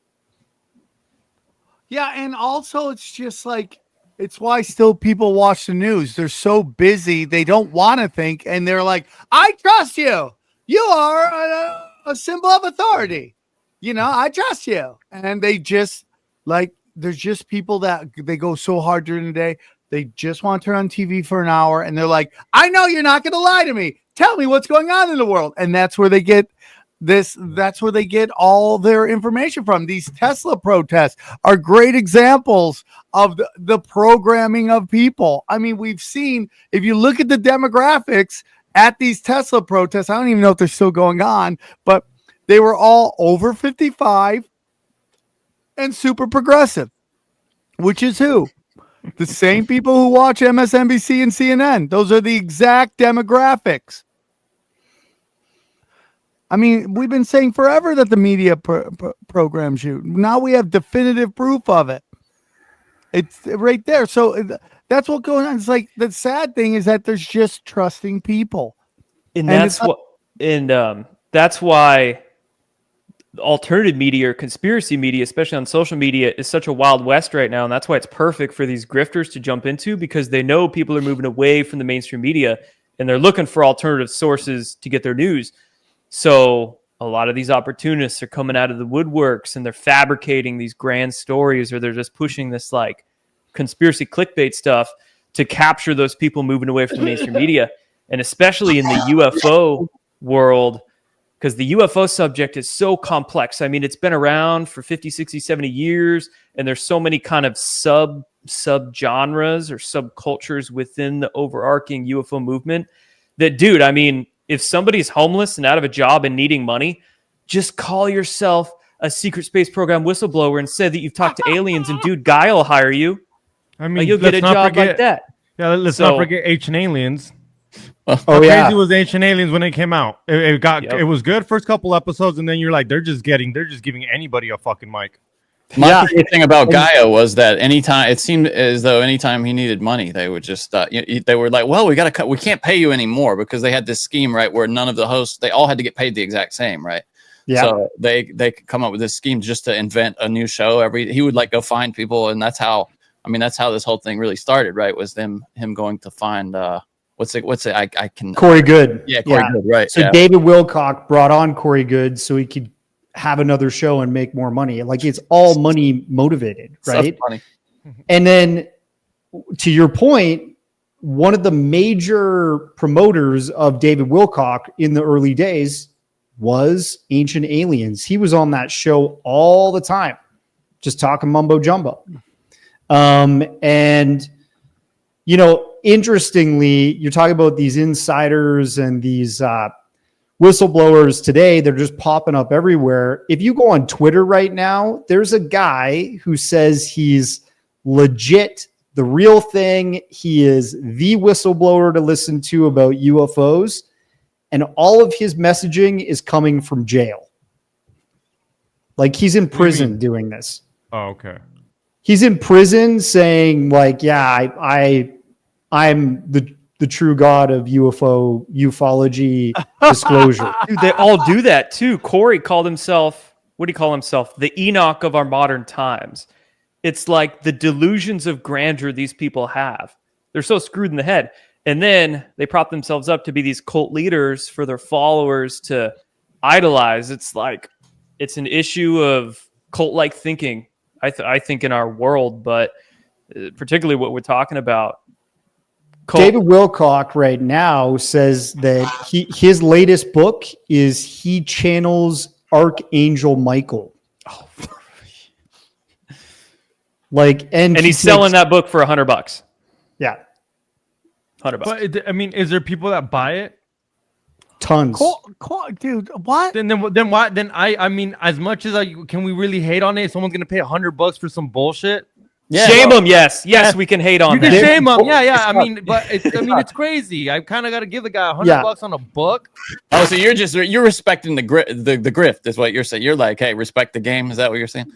Yeah, and also it's just like, it's why still people watch the news. They're so busy, they don't want to think, and they're like, I trust you. You are a symbol of authority. You know, I trust you. And they just, like, there's just people that they go so hard during the day. They just want to turn on TV for an hour, and they're like, I know you're not going to lie to me. Tell me what's going on in the world. And that's where they get that's where they get all their information from. These Tesla protests are great examples of the programming of people. I mean, we've seen, if you look at the demographics at these Tesla protests, I don't even know if they're still going on, but they were all over 55 and super progressive, which is who? The same people who watch MSNBC and CNN. Those are the exact demographics. I mean, we've been saying forever that the media programs you. Now we have definitive proof of it. It's right there. So that's what's going on. It's like, the sad thing is that there's just trusting people. And that's that's why alternative media or conspiracy media, especially on social media, is such a wild west right now. And that's why it's perfect for these grifters to jump into, because they know people are moving away from the mainstream media and they're looking for alternative sources to get their news. So a lot of these opportunists are coming out of the woodworks and they're fabricating these grand stories, or they're just pushing this like conspiracy clickbait stuff to capture those people moving away from the mainstream media. And especially in the UFO world, because the UFO subject is so complex. I mean, it's been around for 50, 60, 70 years, and there's so many kind of sub-genres or subcultures within the overarching UFO movement that, dude, I mean, if somebody's homeless and out of a job and needing money, just call yourself a secret space program whistleblower and say that you've talked to aliens, and dude, Guy will hire you. I mean, like, you'll get a job like that. Yeah, let's not forget Ancient Aliens. Oh, crazy was Ancient Aliens when it came out. It was good first couple episodes, and then you're like, they're just giving anybody a fucking mic. My favorite thing about Gaia was that anytime it seemed as though anytime he needed money, they would just they were like, well, we can't pay you anymore, because they had this scheme, right, where none of the hosts, they all had to get paid the exact same, right? Yeah. So they could come up with this scheme just to invent a new show he would like go find people, and that's how this whole thing really started, right? Was him going to find what's it? I can Corey Goode. Yeah, Corey Goode, right. So David Wilcock brought on Corey Goode so he could have another show and make more money. Like, it's all money motivated, right? So funny. And then, to your point, one of the major promoters of David Wilcock in the early days was Ancient Aliens. He was on that show all the time, just talking mumbo jumbo. And, you know, interestingly, you're talking about these insiders and these whistleblowers today. They're just popping up everywhere. If you go on Twitter right now, there's a guy who says he's legit, the real thing. He is the whistleblower to listen to about UFOs. And all of his messaging is coming from jail. Like, he's in prison doing this. Oh, okay. He's in prison saying, like, yeah, I'm the true god of ufology disclosure. Dude, they all do that too. Corey called himself, what do you call himself? The Enoch of our modern times. It's like the delusions of grandeur these people have. They're so screwed in the head. And then they prop themselves up to be these cult leaders for their followers to idolize. It's like, it's an issue of cult-like thinking, I think, in our world, but particularly what we're talking about. David Wilcock right now says that his latest book is he channels Archangel Michael. Oh, like, and he's selling that book for $100. Yeah, $100. But I mean, is there people that buy it? Tons. Dude, what? Then why? Then I mean, as much as can we really hate on it? If someone's gonna pay $100 for some bullshit. Shame him, yes. Yes, we can hate on You can that. shame him. Yeah. I mean, but it's crazy. I kind of got to give the guy $100 on a book. Oh, so you're respecting the grift is what you're saying. You're like, hey, respect the game. Is that what you're saying?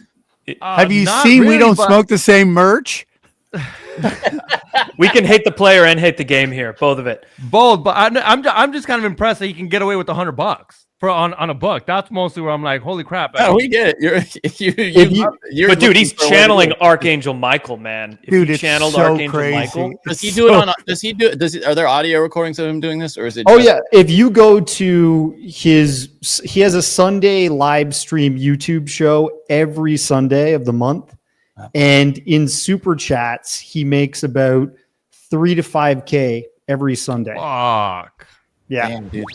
Have you seen we don't smoke the same merch? We can hate the player and hate the game here, both of it. Both, but I'm just kind of impressed that he can get away with $100 on a book. That's mostly where I'm like, holy crap. Oh, we get it. But dude, he's channeling Archangel Michael, man. If Dude, he it's channeled so Archangel crazy. Michael. Does he do it on? Are there audio recordings of him doing this, or is it? Oh yeah, if you go to he has a Sunday live stream YouTube show every Sunday of the month, and in super chats he makes about 3 to 5K every Sunday. Fuck. Yeah. Damn, dude.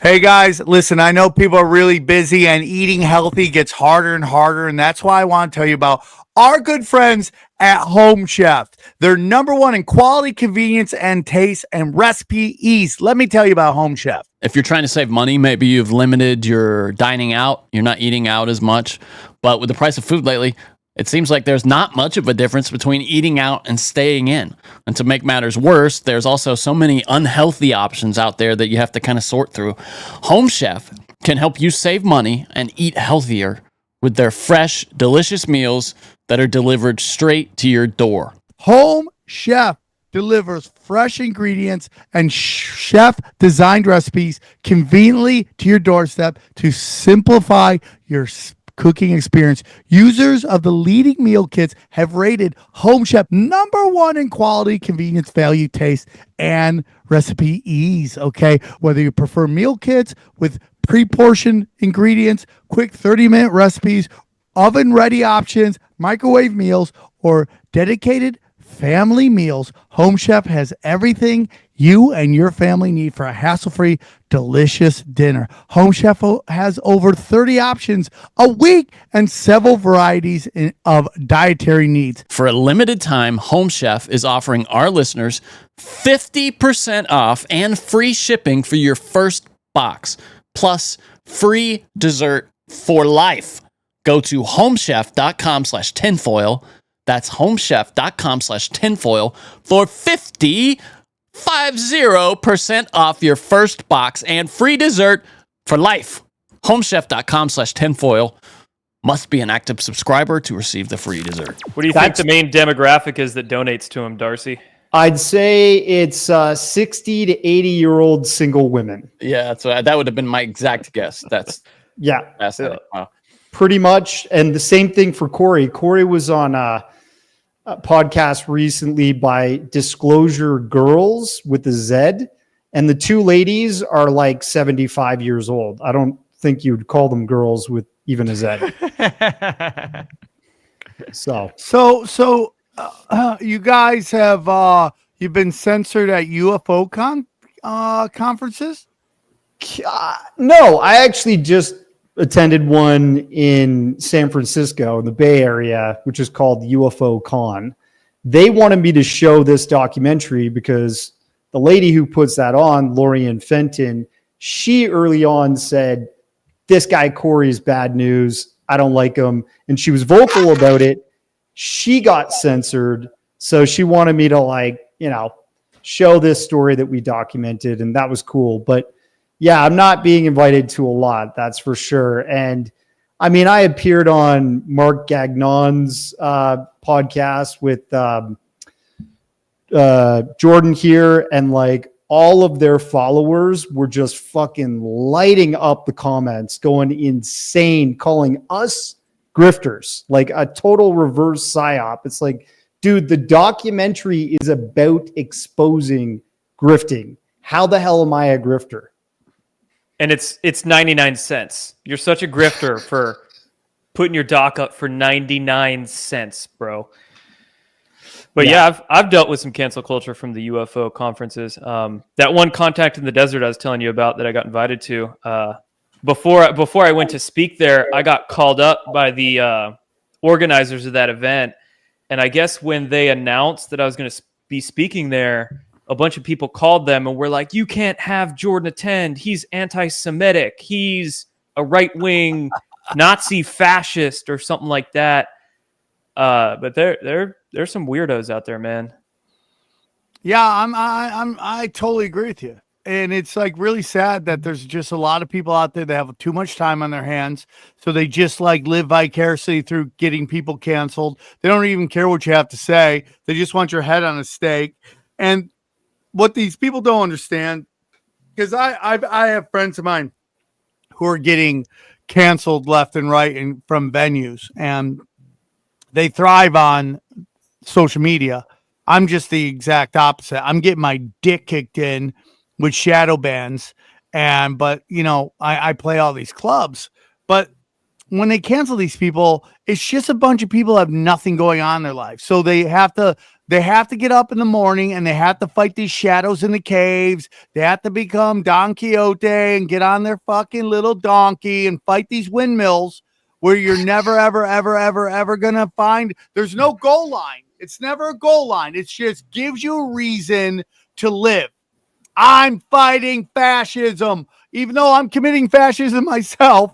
Hey guys, listen, I know people are really busy and eating healthy gets harder and harder. And that's why I want to tell you about our good friends at Home Chef. They're number one in quality, convenience, and taste and recipe ease. Let me tell you about Home Chef. If you're trying to save money, maybe you've limited your dining out. You're not eating out as much. But with the price of food lately, it seems like there's not much of a difference between eating out and staying in. And to make matters worse, there's also so many unhealthy options out there that you have to kind of sort through. Home Chef can help you save money and eat healthier with their fresh, delicious meals that are delivered straight to your door. Home Chef delivers fresh ingredients and chef-designed recipes conveniently to your doorstep to simplify your cooking experience. Users of the leading meal kits have rated Home Chef number one in quality, convenience, value, taste, and recipe ease. Okay, whether you prefer meal kits with pre-portioned ingredients, quick 30-minute recipes, oven-ready options, microwave meals, or dedicated family meals, Home Chef has everything you and your family need for a hassle-free, delicious dinner. Home Chef has over 30 options a week and several varieties of dietary needs. For a limited time, Home Chef is offering our listeners 50% off and free shipping for your first box, plus free dessert for life. Go to homechef.com/tinfoil. That's homechef.com/tinfoil for 50% off your first box and free dessert for life. Homechef.com/tinfoil. Must be an active subscriber to receive the free dessert. What do you think the main demographic is that donates to him, Darcy? I'd say it's 60 to 80-year-old single women. Yeah, so that would have been my exact guess. That's fascinating. Wow. Pretty much. And the same thing for Corey. Corey was on a podcast recently by Disclosure Girls with a Z, and the two ladies are like 75 years old. I don't think you'd call them girls with even a Z. So you guys have you've been censored at UFO conferences? No, I actually just attended one in San Francisco in the Bay Area, which is called UFO Con. They wanted me to show this documentary because the lady who puts that on, Lorian Fenton, she early on said, this guy Corey is bad news. I don't like him. And she was vocal about it. She got censored. So she wanted me to show this story that we documented. And that was cool. But yeah, I'm not being invited to a lot, that's for sure. And I mean, I appeared on Mark Gagnon's podcast with Jordan here, and like all of their followers were just fucking lighting up the comments, going insane, calling us grifters, like a total reverse psyop. It's like, dude, the documentary is about exposing grifting. How the hell am I a grifter? And it's 99 cents. You're such a grifter for putting your doc up for 99 cents, bro. But yeah, I've dealt with some cancel culture from the UFO conferences. That one Contact in the Desert I was telling you about that I got invited to. Before I went to speak there, I got called up by the organizers of that event. And I guess when they announced that I was going to be speaking there, a bunch of people called them and were like, you can't have Jordan attend. He's anti-Semitic. He's a right-wing Nazi fascist or something like that. But there's some weirdos out there, man. Yeah, I totally agree with you. And it's like really sad that there's just a lot of people out there that have too much time on their hands. So they just like live vicariously through getting people canceled. They don't even care what you have to say. They just want your head on a stake. And what these people don't understand, because I have friends of mine who are getting canceled left and right and from venues, and they thrive on social media. I'm just the exact opposite. I'm getting my dick kicked in with shadow bans, but you know, I play all these clubs. But when they cancel these people, it's just a bunch of people who have nothing going on in their life. So they have to get up in the morning and they have to fight these shadows in the caves. They have to become Don Quixote and get on their fucking little donkey and fight these windmills where you're never, ever, ever, ever, ever gonna find. There's no goal line. It's never a goal line. It just gives you a reason to live. I'm fighting fascism, even though I'm committing fascism myself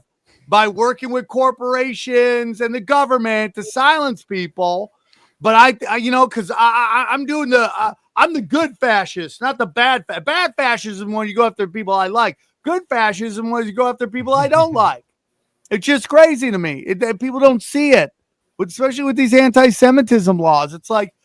by working with corporations and the government to silence people. But I you know, because I'm doing I'm the good fascist, not the bad. Bad fascism when you go after people I like. Good fascism when you go after people I don't like. It's just crazy to me. People don't see it, especially with these anti-Semitism laws. It's like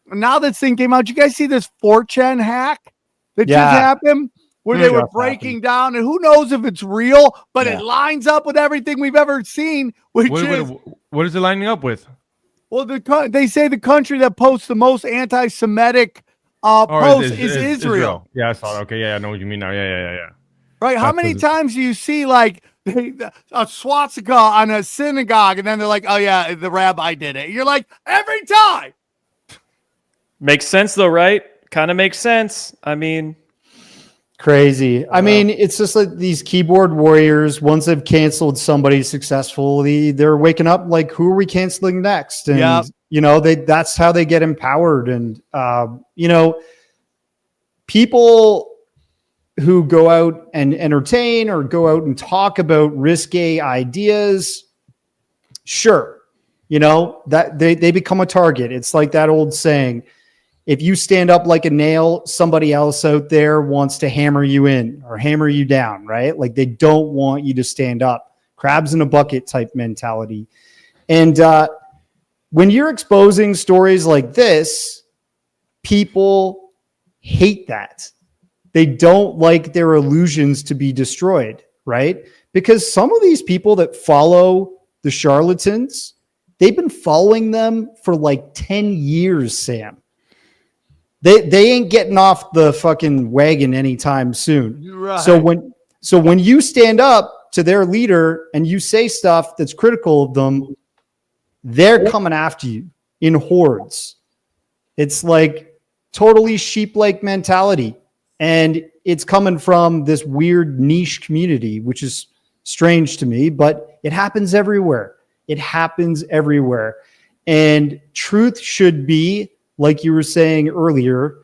now this thing came out. You guys see this 4chan hack that just happened? Where they were breaking down, and who knows if it's real, but it lines up with everything we've ever seen. What is it lining up with? Well, they say the country that posts the most anti-Semitic posts is Israel. Yeah, I saw it. Okay, yeah, I know what you mean now. Yeah. Right? How many times do you see like a swastika on a synagogue, and then they're like, "Oh yeah, the rabbi did it." You're like, every time. Makes sense though, right? Kind of makes sense. I mean. Crazy. I mean, it's just like these keyboard warriors, once they've canceled somebody successfully, they're waking up like, who are we canceling next? And, you know, that's how they get empowered. And, you know, people who go out and entertain or go out and talk about risque ideas, sure, you know, that they become a target. It's like that old saying, if you stand up like a nail, somebody else out there wants to hammer you in or hammer you down, right? Like they don't want you to stand up. Crabs in a bucket type mentality. And when you're exposing stories like this, people hate that. They don't like their illusions to be destroyed, right? Because some of these people that follow the charlatans, they've been following them for like 10 years, Sam. They ain't getting off the fucking wagon anytime soon. Right. So when you stand up to their leader and you say stuff that's critical of them, they're coming after you in hordes. It's like totally sheep-like mentality. And it's coming from this weird niche community, which is strange to me, but it happens everywhere. It happens everywhere. And truth should be, like you were saying earlier,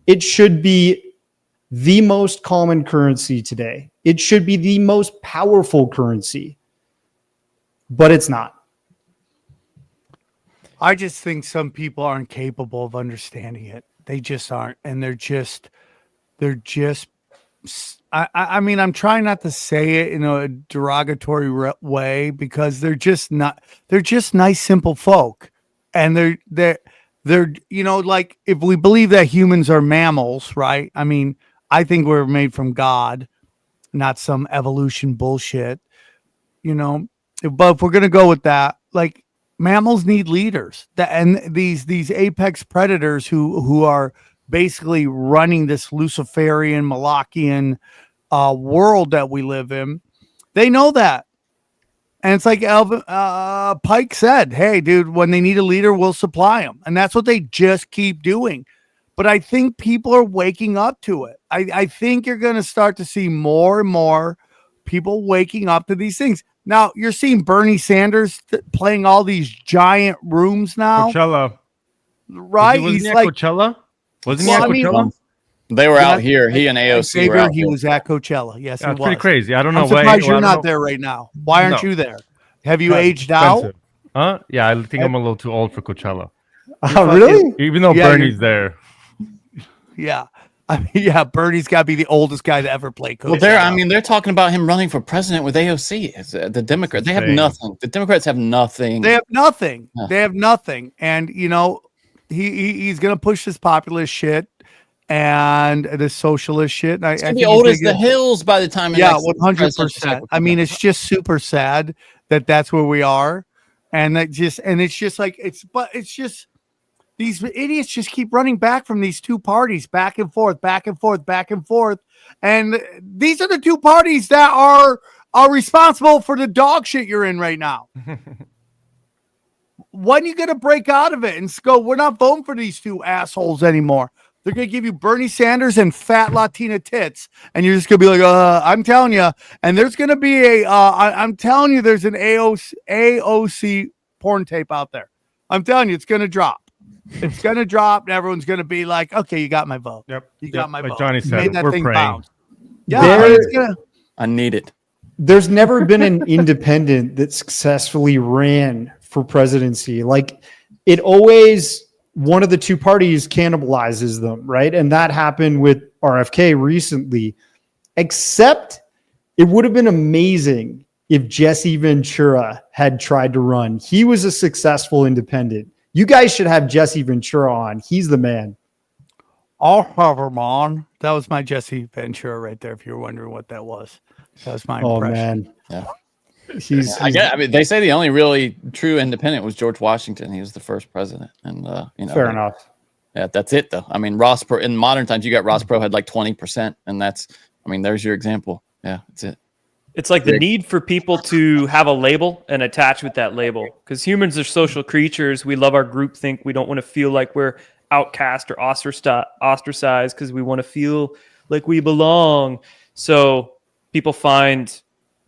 it should be the most common currency today. It should be the most powerful currency, but it's not. I just think some people aren't capable of understanding it. They just aren't. And they're just, I mean, I'm trying not to say it in a derogatory way because they're just nice, simple folk. And they're, you know, like if we believe that humans are mammals, right? I mean, I think we're made from God, not some evolution bullshit, you know, but if we're going to go with that, like mammals need leaders and these apex predators who are basically running this Luciferian, Malachian world that we live in. They know that. And it's like Pike said, hey, dude, when they need a leader, we'll supply them. And that's what they just keep doing. But I think people are waking up to it. I think you're going to start to see more and more people waking up to these things. Now, you're seeing Bernie Sanders playing all these giant rooms now. Coachella. Right? He's like Coachella? Wasn't he at Coachella? They were out here. He and AOC were out He was at Coachella. Yes, that's pretty crazy. I don't know why. I'm surprised you're not there right now. Why aren't you there? Have you aged out? Huh? Yeah, I think I'm a little too old for Coachella. Oh, really? Even though Yeah, Bernie's there. Yeah. I mean, yeah, Bernie's got to be the oldest guy to ever play coach. Well, they're talking about him running for president with AOC. It's, the Democrats, they have nothing. The Democrats have nothing. They have nothing. They have nothing. And, you know, he's going to push this populist shit and the socialist shit. And it's going to be old as the hills by the time. Yeah, 100%. I mean, it's just super sad that that's where we are. And it's just like, it's just, these idiots just keep running back from these two parties, back and forth, back and forth, back and forth. And these are the two parties that are responsible for the dog shit you're in right now. When are you going to break out of it and go, we're not voting for these two assholes anymore? They're going to give you Bernie Sanders and fat Latina tits. And you're just going to be like, I'm telling you. And there's going to be I'm telling you, there's an AOC porn tape out there. I'm telling you, it's going to drop. It's going to drop, and everyone's going to be like, okay, you got my vote. Yep. You got my vote. Johnny said, we're praying. Bounce. Yeah, I need it. There's never been an independent that successfully ran for presidency. Like, it always, one of the two parties cannibalizes them, right? And that happened with RFK recently. Except it would have been amazing if Jesse Ventura had tried to run. He was a successful independent. You guys should have Jesse Ventura on. He's the man. I'll have him on. That was my Jesse Ventura right there. If you're wondering what that was, that was my impression. Man. Yeah. I mean, they say the only really true independent was George Washington. He was the first president, and fair enough. Yeah, that's it though. I mean, Ross Perot in modern times, you got Ross Perot had like 20%, and that's. I mean, there's your example. Yeah, that's it. It's like the need for people to have a label and attach with that label, because humans are social creatures. We love our groupthink. We don't want to feel like we're outcast or ostracized because we want to feel like we belong. So people find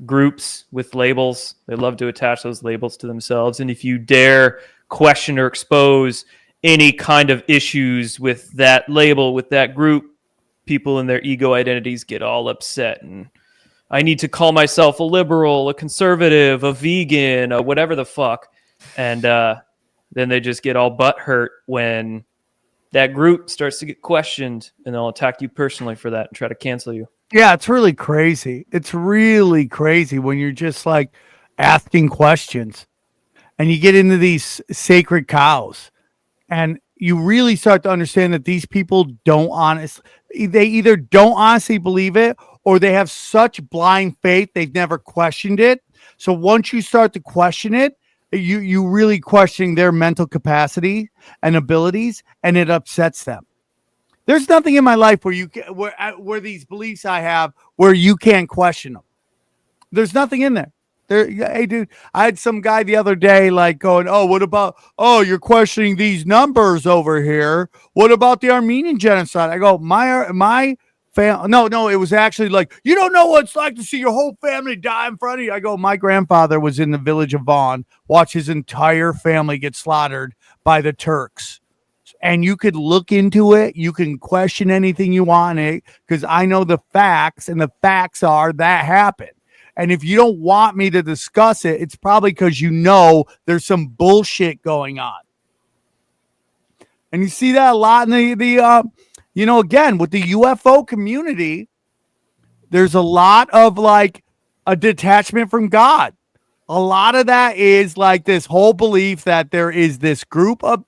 groups with labels. They love to attach those labels to themselves. And if you dare question or expose any kind of issues with that label, with that group, people in their ego identities get all upset, and I need to call myself a liberal, a conservative, a vegan, a whatever the fuck. And then they just get all butthurt when that group starts to get questioned, and they'll attack you personally for that and try to cancel you. Yeah, it's really crazy. It's really crazy when you're just like asking questions and you get into these sacred cows and you really start to understand that these people they either don't honestly believe it, or they have such blind faith they've never questioned it. So once you start to question it, you really question their mental capacity and abilities, and it upsets them. There's nothing in my life where these beliefs I have where you can't question them. There's nothing in there. Hey, dude, I had some guy the other day like going, you're questioning these numbers over here. What about the Armenian genocide? I go, my no, it was actually like, you don't know what it's like to see your whole family die in front of you. I go, my grandfather was in the village of Vaughan, watched his entire family get slaughtered by the Turks. And you could look into it. You can question anything you want it, because I know the facts, and the facts are that happened. And if you don't want me to discuss it, it's probably because you know there's some bullshit going on. And you see that a lot in again, with the UFO community, there's a lot of like a detachment from God. A lot of that is like this whole belief that there is this group of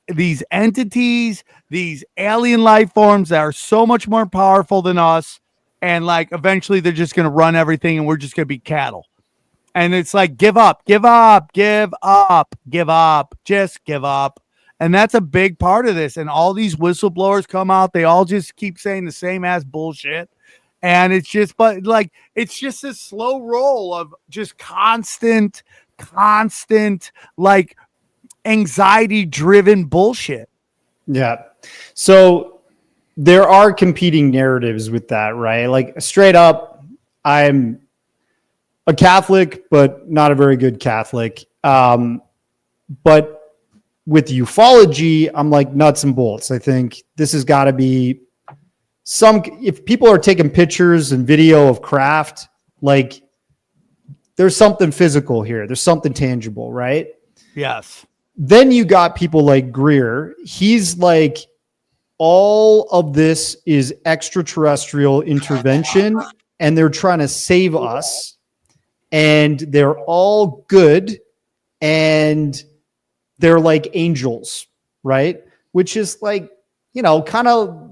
these entities, these alien life forms that are so much more powerful than us. And like eventually they're just going to run everything and we're just going to be cattle. And it's like, give up, just give up. And that's a big part of this. And all these whistleblowers come out. They all just keep saying the same ass bullshit. And it's just this slow roll of just constant, like anxiety driven bullshit. Yeah. So there are competing narratives with that, right? Like straight up, I'm a Catholic, but not a very good Catholic. But with ufology, I'm like nuts and bolts. I think this has got to be if people are taking pictures and video of craft, like there's something physical here. There's something tangible, right? Yes. Then you got people like Greer. He's like, all of this is extraterrestrial intervention, and they're trying to save us, and they're all good, and they're like angels, right? Which is like, kind of,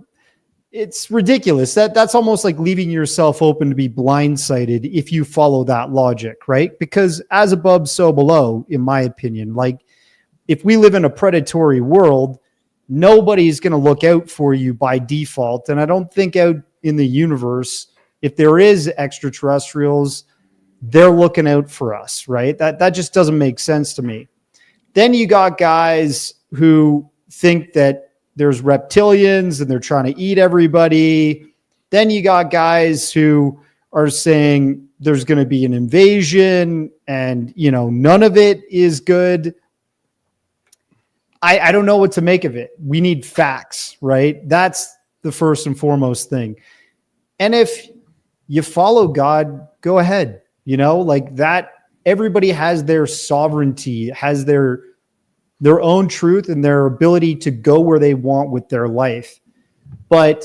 it's ridiculous. That's almost like leaving yourself open to be blindsided if you follow that logic, right? Because as above, so below, in my opinion. Like, if we live in a predatory world, nobody's going to look out for you by default. And I don't think out in the universe, if there is extraterrestrials, they're looking out for us, right? That just doesn't make sense to me. Then you got guys who think that there's reptilians and they're trying to eat everybody. Then you got guys who are saying there's going to be an invasion and, none of it is good. I don't know what to make of it. We need facts, right? That's the first and foremost thing. And if you follow God, go ahead. Like that, everybody has their sovereignty, has their own truth and their ability to go where they want with their life. But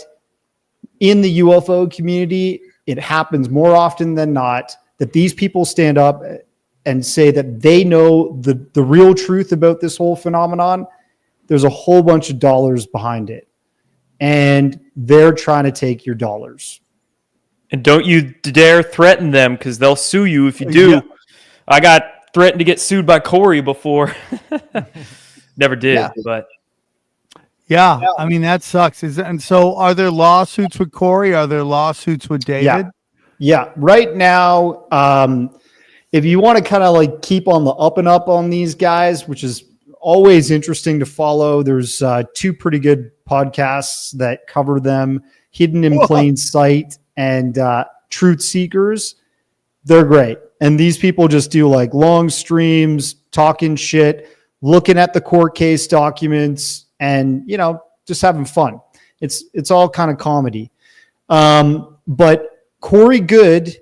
in the UFO community, it happens more often than not that these people stand up and say that they know the real truth about this whole phenomenon. There's a whole bunch of dollars behind it, and they're trying to take your dollars. And don't you dare threaten them, because they'll sue you if you do. Yeah. I got threatened to get sued by Corey before. Never did, but yeah, I mean, that sucks. And so are there lawsuits with Corey? Are there lawsuits with David? Yeah. Right now, if you want to kind of like keep on the up and up on these guys, which is always interesting to follow, there's two pretty good podcasts that cover them, Hidden in Plain Sight and Truth Seekers. They're great. And these people just do like long streams, talking shit, looking at the court case documents, and, just having fun. It's all kind of comedy. But Corey Goode,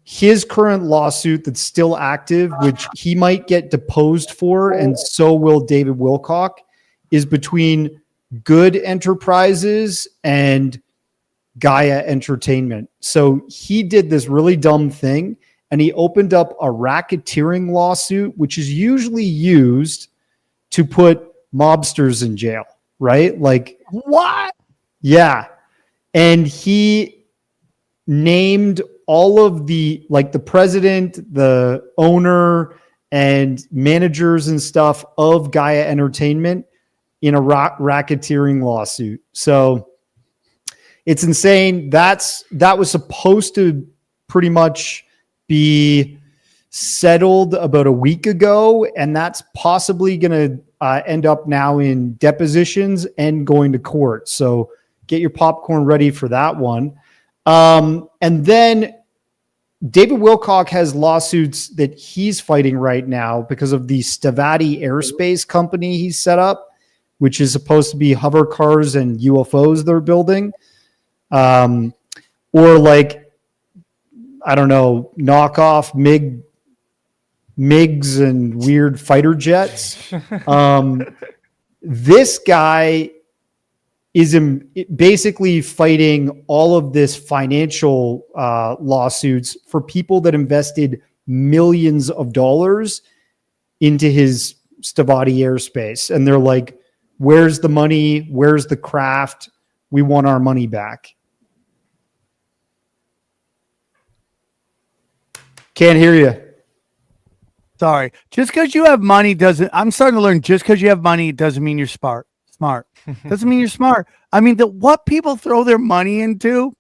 his current lawsuit that's still active, which he might get deposed for, and so will David Wilcock, is between Goode Enterprises and Gaia Entertainment. So he did this really dumb thing, and he opened up a racketeering lawsuit, which is usually used to put mobsters in jail, right? Like, what? Yeah. And he named all of the president, the owner, and managers and stuff of Gaia Entertainment in a racketeering lawsuit. So it's insane. That was supposed to pretty much be settled about a week ago, and that's possibly going to end up now in depositions and going to court. So get your popcorn ready for that one. And then David Wilcock has lawsuits that he's fighting right now because of the Stavati Aerospace company he set up, which is supposed to be hover cars and UFOs they're building. Or like, I don't know, knockoff MiGs and weird fighter jets. This guy is basically fighting all of this financial lawsuits for people that invested millions of dollars into his Stavati Aerospace. And they're like, where's the money? Where's the craft? We want our money back. Can't hear you. Sorry. Just because you have money doesn't, I'm starting to learn, just because you have money doesn't mean you're smart. Doesn't mean you're smart. I mean, what people throw their money into,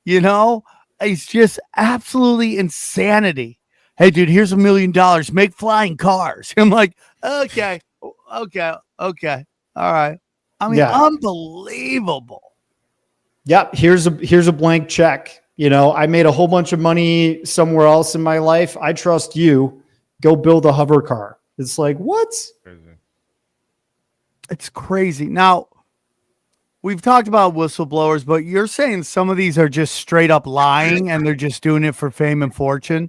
it's just absolutely insanity. Hey, dude, here's $1 million. Make flying cars. I'm like, okay. All right. I mean, unbelievable. Yep. Here's a blank check. I made a whole bunch of money somewhere else in my life. I trust you. Go build a hover car. It's like, what? It's crazy. Now, we've talked about whistleblowers, but you're saying some of these are just straight up lying and they're just doing it for fame and fortune?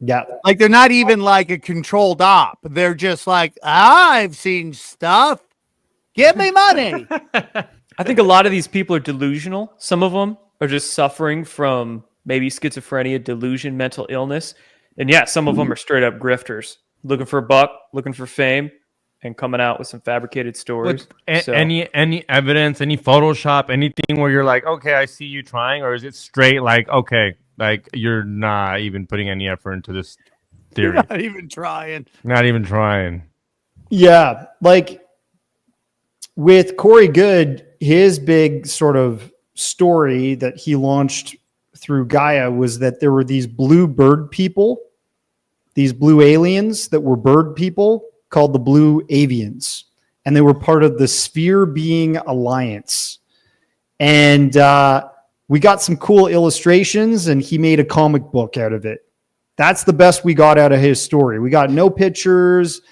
Yeah. Like they're not even like a controlled op. They're just like, I've seen stuff. Give me money. I think a lot of these people are delusional. Some of them are just suffering from maybe schizophrenia, delusion, mental illness. And yeah, some of them are straight up grifters, looking for a buck, looking for fame, and coming out with some fabricated stories. Any evidence, any Photoshop, anything where you're like, okay, I see you trying, or is it straight like, okay, like you're not even putting any effort into this theory? Not even trying. Not even trying. Yeah. Like with Corey Goode, his big sort of story that he launched through Gaia was that there were these blue bird people, these blue aliens that were bird people called the Blue Avians. And they were part of the Sphere Being Alliance. And we got some cool illustrations, and he made a comic book out of it. That's the best we got out of his story. We got no pictures.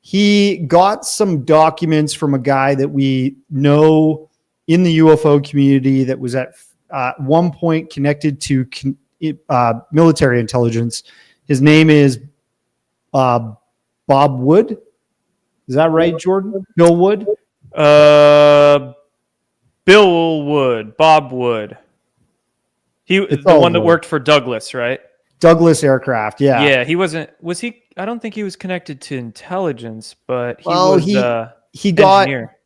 He got some documents from a guy that we know in the UFO community that was at one point connected to military intelligence. His name is Bob Wood. Is that right, Jordan? Bill Wood? Bill Wood, Bob Wood. The one that worked for Douglas, right? Douglas Aircraft, yeah. Yeah, he wasn't. Was he? I don't think he was connected to intelligence, but he was he got engineer.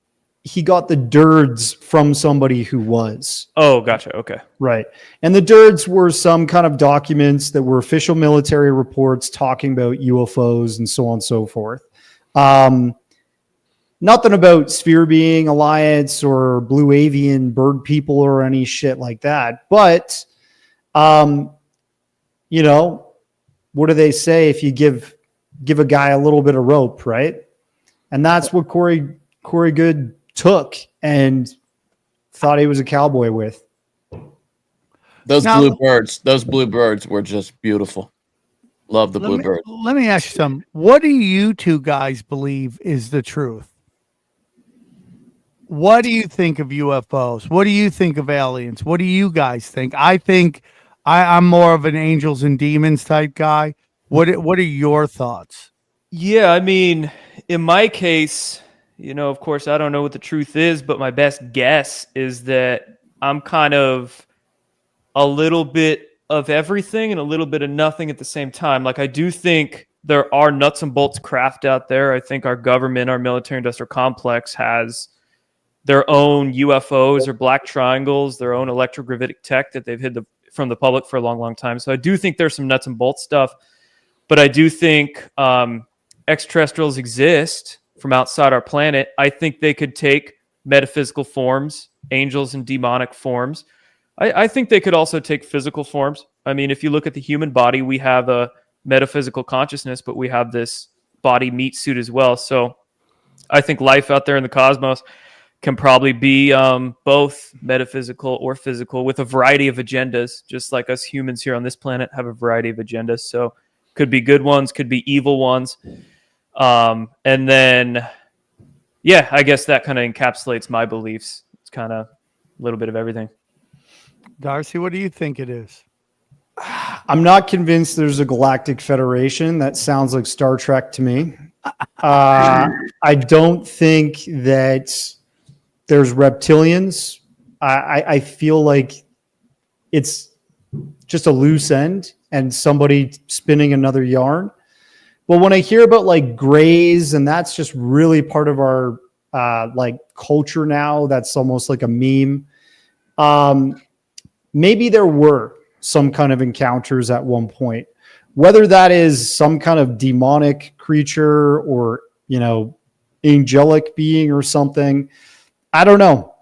He got the dirds from somebody who was. Oh, gotcha. Okay. Right. And the dirds were some kind of documents that were official military reports talking about UFOs and so on and so forth. Nothing about Sphere Being Alliance or Blue Avian bird people or any shit like that. But, you know, what do they say if you give a guy a little bit of rope, right? And that's what Corey Goode took and thought he was a cowboy with. Those blue birds were just beautiful. Love the blue bird. Let me ask you something. What do you two guys believe is the truth? What do you think of UFOs? What do you think of aliens? What do you guys think? I think I'm more of an angels and demons type guy. What are your thoughts? Yeah, I mean, in my case, you know, of course, I don't know what the truth is, but my best guess is that I'm kind of a little bit of everything and a little bit of nothing at the same time. Like, I do think there are nuts and bolts craft out there. I think our government, our military industrial complex has their own UFOs or black triangles, their own electrogravitic tech that they've hid from the public for a long, long time. So I do think there's some nuts and bolts stuff, but I do think extraterrestrials exist from outside our planet. I think they could take metaphysical forms, angels and demonic forms. I think they could also take physical forms. I mean, if you look at the human body, we have a metaphysical consciousness, but we have this body meat suit as well. So I think life out there in the cosmos can probably be both metaphysical or physical with a variety of agendas, just like us humans here on this planet have a variety of agendas. So could be good ones, could be evil ones. And then, yeah, I guess that kind of encapsulates my beliefs. It's kind of a little bit of everything. Darcy, what do you think it is? I'm not convinced there's a galactic federation. That sounds like Star Trek to me. I don't think that there's reptilians. I feel like it's just a loose end and somebody spinning another yarn. Well, when I hear about like grays, and that's just really part of our like culture now, that's almost like a meme. Maybe there were some kind of encounters at one point, whether that is some kind of demonic creature or, you know, angelic being or something. I don't know.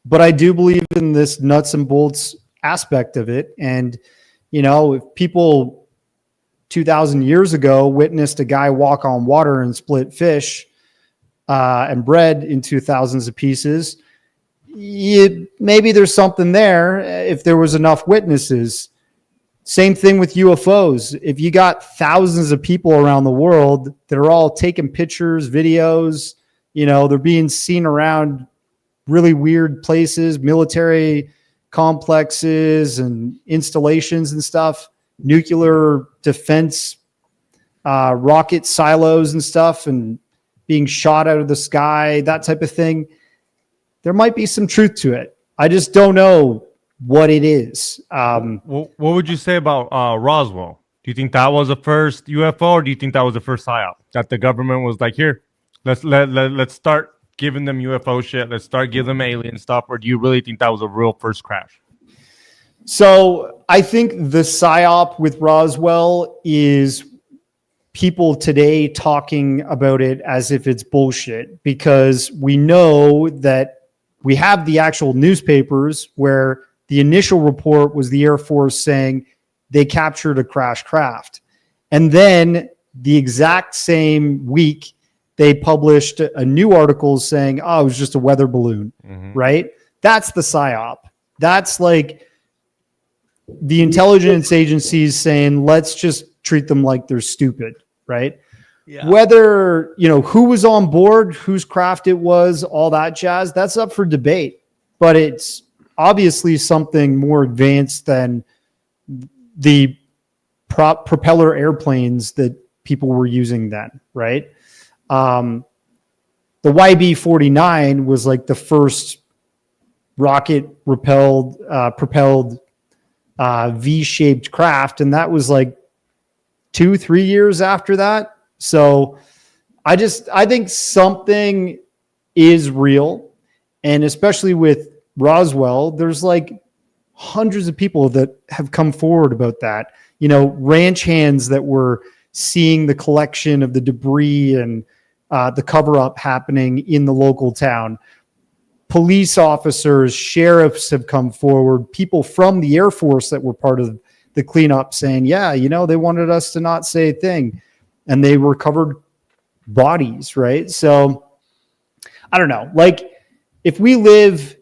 But I do believe in this nuts and bolts aspect of it. And, you know, if people 2,000 years ago witnessed a guy walk on water and split fish and bread into thousands of pieces, maybe there's something there if there was enough witnesses. Same thing with UFOs. If you got thousands of people around the world that are all taking pictures, videos, you know, they're being seen around really weird places, military complexes and installations and stuff. nuclear defense rocket silos and stuff and being shot out of the sky, that type of thing. There might be some truth to it. I just don't know what it is. What would you say about Roswell? Do you think that was the first UFO, or do you think that was the first psyop that the government was like, here, let's start giving them UFO shit, let's start giving them alien stuff, or do you really think that was a real first crash? So I think the psyop with Roswell is people today talking about it as if it's bullshit, because we know that we have the actual newspapers where the initial report was the Air Force saying they captured a crash craft. And then the exact same week, they published a new article saying, oh, it was just a weather balloon, right? That's the psyop. That's like the intelligence agencies saying, let's just treat them like they're stupid, right? Yeah. Whether, who was on board, whose craft it was, all that jazz, that's up for debate. But it's obviously something more advanced than the propeller airplanes that people were using then, right? The YB-49 was like the first rocket propelled V-shaped craft, and that was like 2-3 years after that. So I think something is real, and especially with Roswell, there's like hundreds of people that have come forward about that. Ranch hands that were seeing the collection of the debris and the cover-up happening in the local town. Police officers, sheriffs have come forward, people from the Air Force that were part of the cleanup saying, yeah, they wanted us to not say a thing. And they recovered bodies, right? So I don't know. Like, if we live...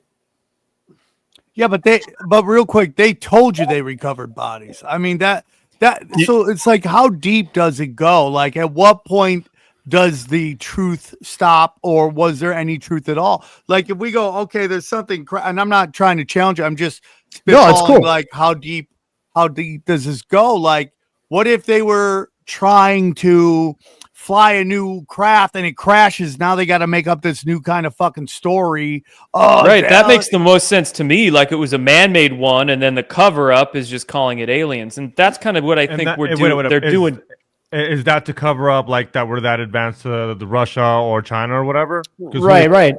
Yeah, but real quick, they told you they recovered bodies. I mean, so it's like, how deep does it go? Like, at what point does the truth stop, or was there any truth at all? Like, if we go, okay, there's something, and I'm not trying to challenge you, I'm just spitballing, it's cool. Like, how deep does this go? Like, what if they were trying to fly a new craft and it crashes? Now they got to make up this new kind of fucking story. Oh, right. That makes the most sense to me. Like, it was a man-made one, and then the cover-up is just calling it aliens, and that's kind of what I think they're doing. Is that to cover up like that? We're that advanced to the Russia or China or whatever? Right.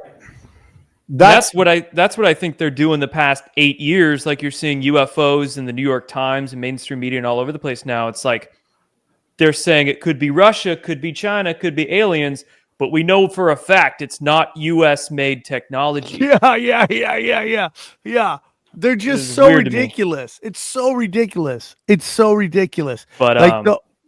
That's what I think they're doing the past 8 years. Like, you're seeing UFOs in the New York Times and mainstream media and all over the place now. It's like they're saying it could be Russia, could be China, could be aliens, but we know for a fact it's not U.S. made technology. Yeah. They're just so ridiculous. It's so ridiculous. But like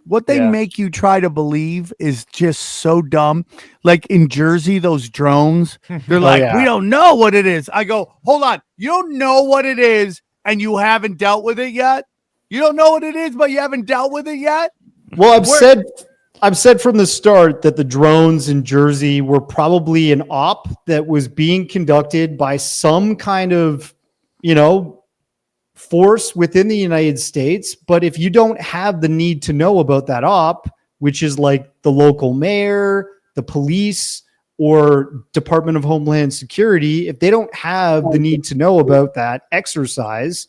what they make you try to believe is just so dumb. Like in Jersey, those drones, they're like, we don't know what it is. I go, hold on. You don't know what it is, and you haven't dealt with it yet? You don't know what it is, but you haven't dealt with it yet? Well, I've said from the start that the drones in Jersey were probably an op that was being conducted by some kind of, force within the United States. But if you don't have the need to know about that op, which is like the local mayor, the police, or Department of Homeland Security, if they don't have the need to know about that exercise,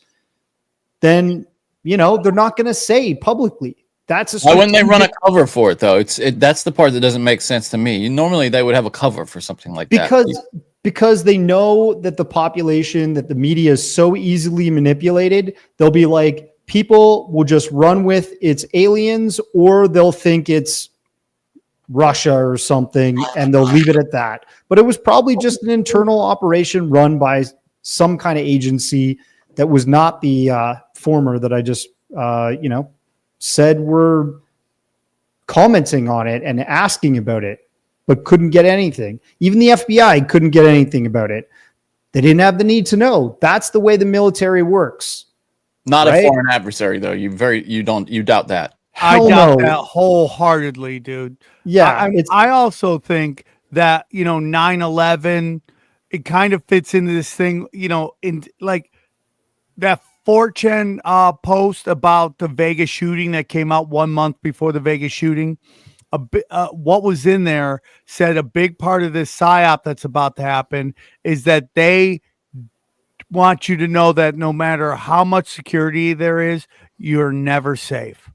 then, they're not going to say publicly. Why wouldn't they run a cover for it, though? That's the part that doesn't make sense to me. Normally, they would have a cover for something like that. Because they know that the population, that the media is so easily manipulated, they'll be like, people will just run with it's aliens, or they'll think it's Russia or something, and they'll leave it at that. But it was probably just an internal operation run by some kind of agency that was not the former that I just, said were commenting on it and asking about it, but couldn't get anything. Even the FBI couldn't get anything about it. They didn't have the need to know. That's the way the military works. Not a foreign adversary, though. You doubt that. I doubt that wholeheartedly, dude. Yeah. I also think that, 9/11, it kind of fits into this thing, in like that 4chan post about the Vegas shooting that came out 1 month before the Vegas shooting. What was in there said a big part of this psyop that's about to happen is that they want you to know that no matter how much security there is, you're never safe,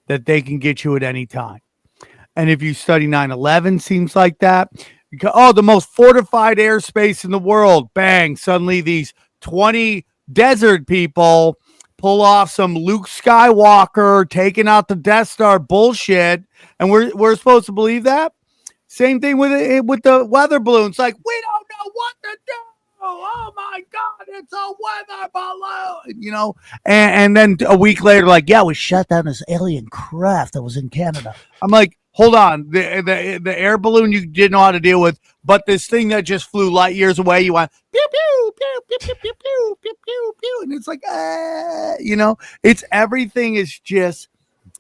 that they can get you at any time. And if you study 9/11, seems like that. The most fortified airspace in the world. Bang. Suddenly these 20 desert people pull off some Luke Skywalker taking out the Death Star bullshit. And we're supposed to believe that? Same thing with the weather balloons. Like, we don't know what to do. Oh my God, it's a weather balloon, you know? And then a week later, like, yeah, we shot down this alien craft that was in Canada. I'm like, hold on, the air balloon you didn't know how to deal with, but this thing that just flew light years away, you went pew pew pew pew pew pew pew pew pew pew, and it's like, you know, it's everything is just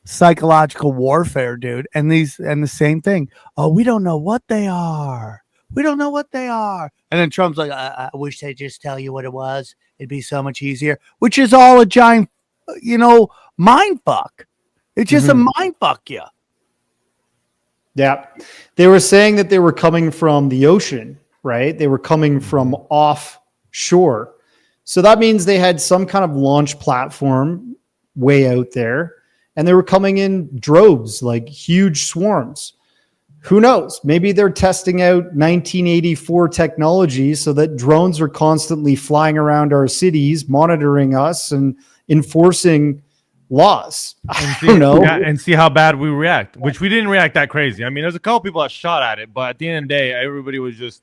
psychological warfare, dude. And the same thing. Oh, we don't know what they are. We don't know what they are. And then Trump's like, I wish they'd just tell you what it was. It'd be so much easier, which is all a giant, you know, mind fuck. It's just a mind fuck you. Yeah. They were saying that they were coming from the ocean, right? They were coming from offshore. So that means they had some kind of launch platform way out there, and they were coming in droves, like huge swarms. Who knows? Maybe they're testing out 1984 technology so that drones are constantly flying around our cities, monitoring us and enforcing laws. I don't know. Yeah, and see how bad we react, which we didn't react that crazy. I mean, there's a couple people that shot at it, but at the end of the day, everybody was just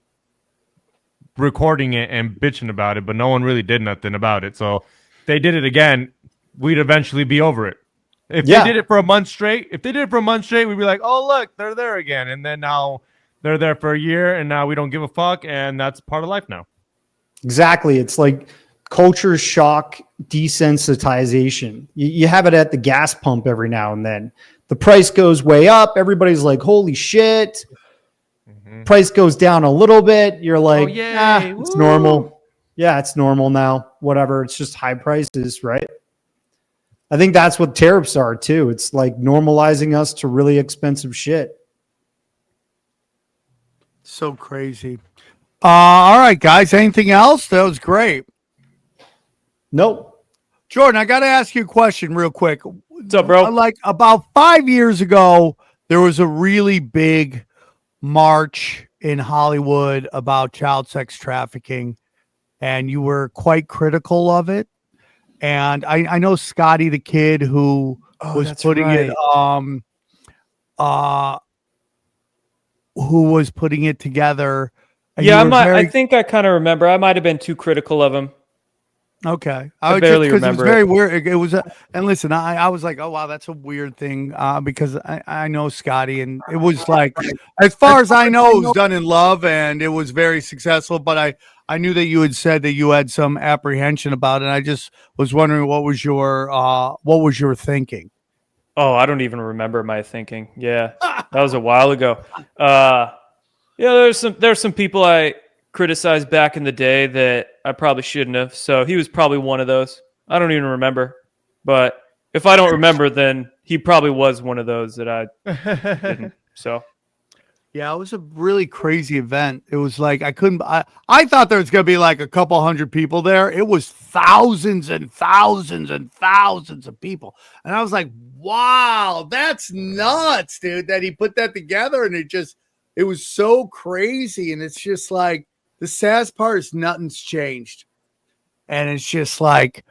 recording it and bitching about it, but no one really did nothing about it. So if they did it again, we'd eventually be over it. If they did it for a month straight, we'd be like, oh, look, they're there again. And then now they're there for a year, and now we don't give a fuck, and that's part of life now. Exactly. It's like culture shock desensitization. You have it at the gas pump every now and then. The price goes way up. Everybody's like, holy shit. Price goes down a little bit. You're like, it's normal. Yeah, it's normal now. Whatever. It's just high prices, right? I think that's what tariffs are too. It's like normalizing us to really expensive shit. So crazy. All right, guys. Anything else? That was great. Nope. Jordan, I got to ask you a question real quick. What's up, bro? Like about 5 years ago, there was a really big march in Hollywood about child sex trafficking, and you were quite critical of it. And I know Scotty, the kid who was putting it, who was putting it together. Yeah, I think I kind of remember. I might have been too critical of him. Okay, I barely remember. It was very weird. It was, and listen, I was like, oh wow, that's a weird thing, because I know Scotty, and it was like, as far as I know, it was done in love, and it was very successful. But I knew that you had said that you had some apprehension about it. And I just was wondering what was your thinking. Oh, I don't even remember my thinking. Yeah, that was a while ago. Yeah, there's some people I criticized back in the day that I probably shouldn't have. So he was probably one of those. I don't even remember. But if I don't remember, then he probably was one of those that I didn't. So. Yeah, it was a really crazy event. It was like I thought there was going to be like a couple hundred people there. It was thousands and thousands and thousands of people. And I was like, wow, that's nuts, dude, that he put that together. And it was so crazy. And it's just like, the saddest part is nothing's changed. And it's just like,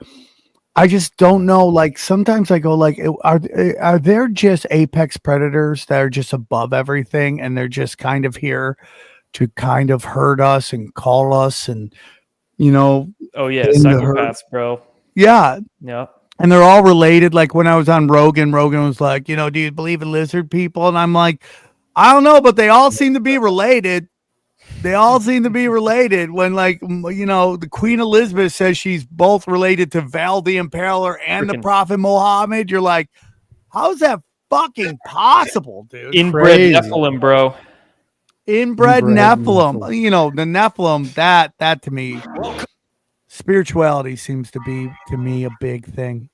I just don't know. Like sometimes I go like, are there just apex predators that are just above everything, and they're just kind of here to kind of hurt us and call us, and you know? Oh yeah, psychopaths, bro. Yeah, yeah. And they're all related. Like when I was on Rogan was like, you know, do you believe in lizard people? And I'm like, I don't know, but they all seem to be related. They all seem to be related when, like, you know, the Queen Elizabeth says she's both related to Val the Impaler and the Prophet Muhammad. You're like, how is that fucking possible, dude? Inbred Nephilim, bro. Inbred Nephilim. You know, the Nephilim, that to me spirituality seems to be to me a big thing.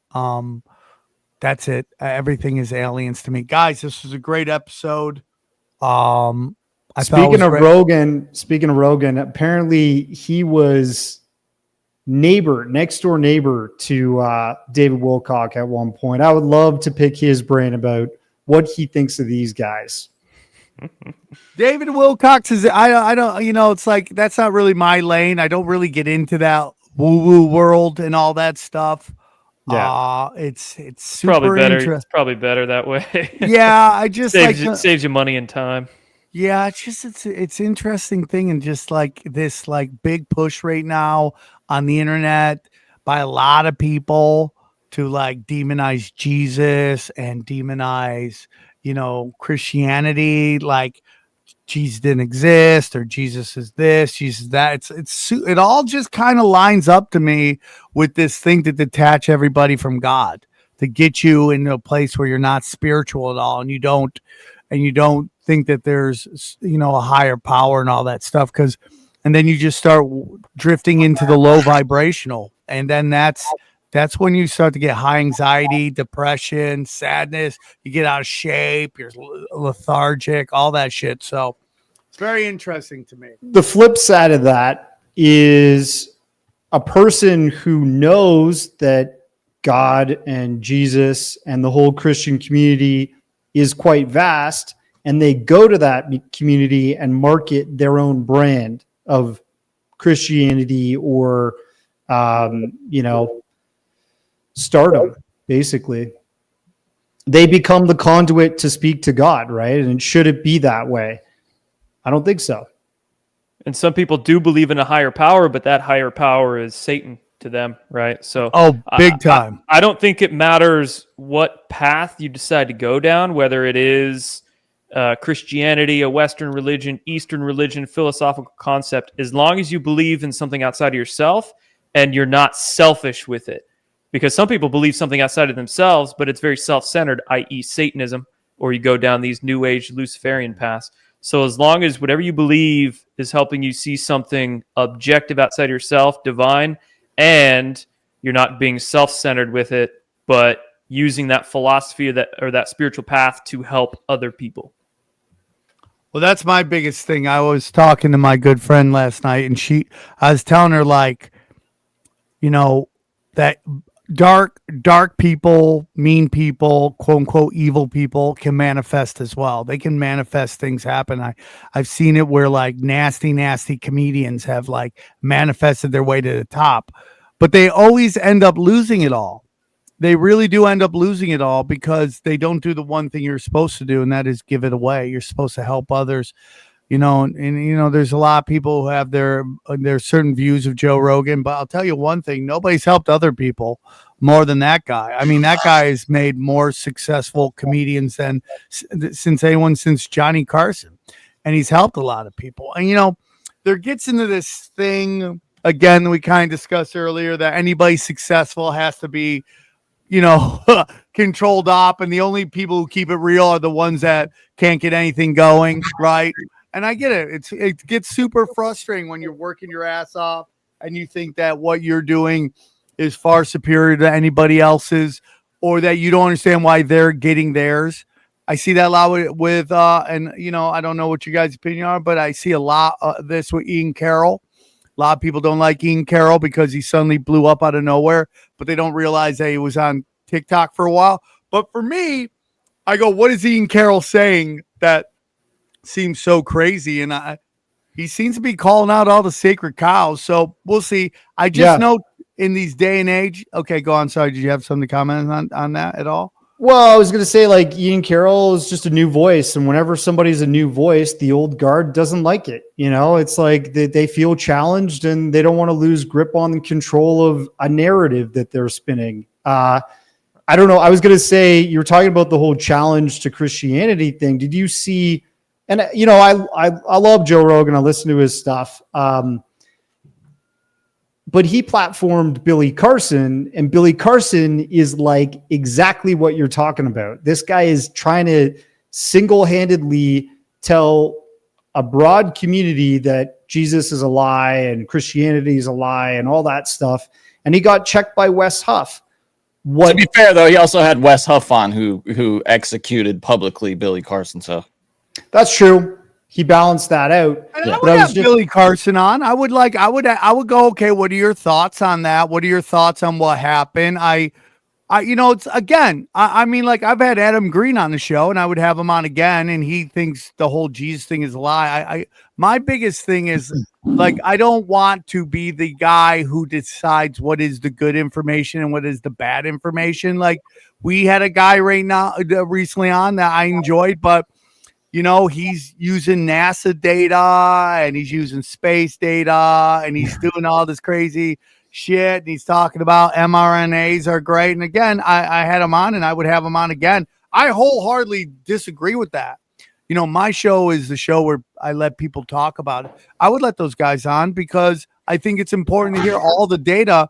That's it. Everything is aliens to me, guys. This was a great episode. I thought it was great. Speaking of Rogan, apparently he was next door neighbor to David Wilcock at one point. I would love to pick his brain about what he thinks of these guys. David Wilcock says, I don't, it's like, that's not really my lane. I don't really get into that woo-woo world and all that stuff. Yeah. It's super Probably better. interesting. It's probably better that way. Yeah. I just saves you money and time. Yeah. It's interesting thing. And just like this, like big push right now on the internet by a lot of people to like demonize Jesus and demonize, Christianity, like Jesus didn't exist or Jesus is this, Jesus is that. It all just kind of lines up to me with this thing to detach everybody from God, to get you into a place where you're not spiritual at all, and you don't think that there's a higher power and all that stuff, and then you just start drifting into the low vibrational, and then that's when you start to get high anxiety, depression, sadness. You get out of shape. You're lethargic, all that shit. So it's very interesting to me. The flip side of that is a person who knows that God and Jesus and the whole Christian community is quite vast, and they go to that community and market their own brand of Christianity or, stardom, basically. They become the conduit to speak to God, right? And should it be that way? I don't think so. And some people do believe in a higher power, but that higher power is Satan to them, right? So, big time. I don't think it matters what path you decide to go down, whether it is Christianity, a Western religion, Eastern religion, philosophical concept, as long as you believe in something outside of yourself and you're not selfish with it. Because some people believe something outside of themselves, but it's very self-centered, i.e. Satanism, or you go down these New Age Luciferian paths. So as long as whatever you believe is helping you see something objective outside yourself, divine, and you're not being self-centered with it, but using that philosophy or that spiritual path to help other people. Well, that's my biggest thing. I was talking to my good friend last night, and I was telling her, like, that dark people, mean people, quote unquote evil people can manifest as well. They can manifest things happen. I've seen it where like nasty comedians have like manifested their way to the top, but they always end up losing it all. They really do end up losing it all because they don't do the one thing you're supposed to do, and that is give it away. You're supposed to help others. There's a lot of people who have their certain views of Joe Rogan, but I'll tell you one thing, nobody's helped other people more than that guy. I mean, that guy has made more successful comedians than since Johnny Carson, and he's helped a lot of people. And, there gets into this thing, again, we kind of discussed earlier, that anybody successful has to be, controlled up, and the only people who keep it real are the ones that can't get anything going, right? And I get it. It gets super frustrating when you're working your ass off and you think that what you're doing is far superior to anybody else's, or that you don't understand why they're getting theirs. I see that a lot with I don't know what you guys' opinion are, but I see a lot of this with Ian Carroll. A lot of people don't like Ian Carroll because he suddenly blew up out of nowhere, but they don't realize that he was on TikTok for a while. But for me, I go, what is Ian Carroll saying that seems so crazy? And he seems to be calling out all the sacred cows. So we'll see. I just know in these day and age. Okay, go on. Sorry, did you have something to comment on that at all? Well, I was going to say, like, Ian Carroll is just a new voice, and whenever somebody's a new voice, the old guard doesn't like it. It's like they feel challenged and they don't want to lose grip on the control of a narrative that they're spinning. I don't know. I was going to say, you were talking about the whole challenge to Christianity thing. Did you see? And I love Joe Rogan. I listen to his stuff. But he platformed Billy Carson, and Billy Carson is like exactly what you're talking about. This guy is trying to single-handedly tell a broad community that Jesus is a lie and Christianity is a lie and all that stuff. And he got checked by Wes Huff. To be fair, though, he also had Wes Huff on, who executed publicly Billy Carson. So that's true. He balanced that out. And I would have Billy Carson on. I would go, okay, what are your thoughts on that? What are your thoughts on what happened? It's again, I mean, like I've had Adam Green on the show and I would have him on again. And he thinks the whole Jesus thing is a lie. My biggest thing is like, I don't want to be the guy who decides what is the good information and what is the bad information. Like we had a guy right now recently on that I enjoyed, but he's using NASA data and he's using space data and he's doing all this crazy shit. And he's talking about mRNAs are great. And again, I had him on and I would have him on again. I wholeheartedly disagree with that. My show is the show where I let people talk about it. I would let those guys on because I think it's important to hear all the data.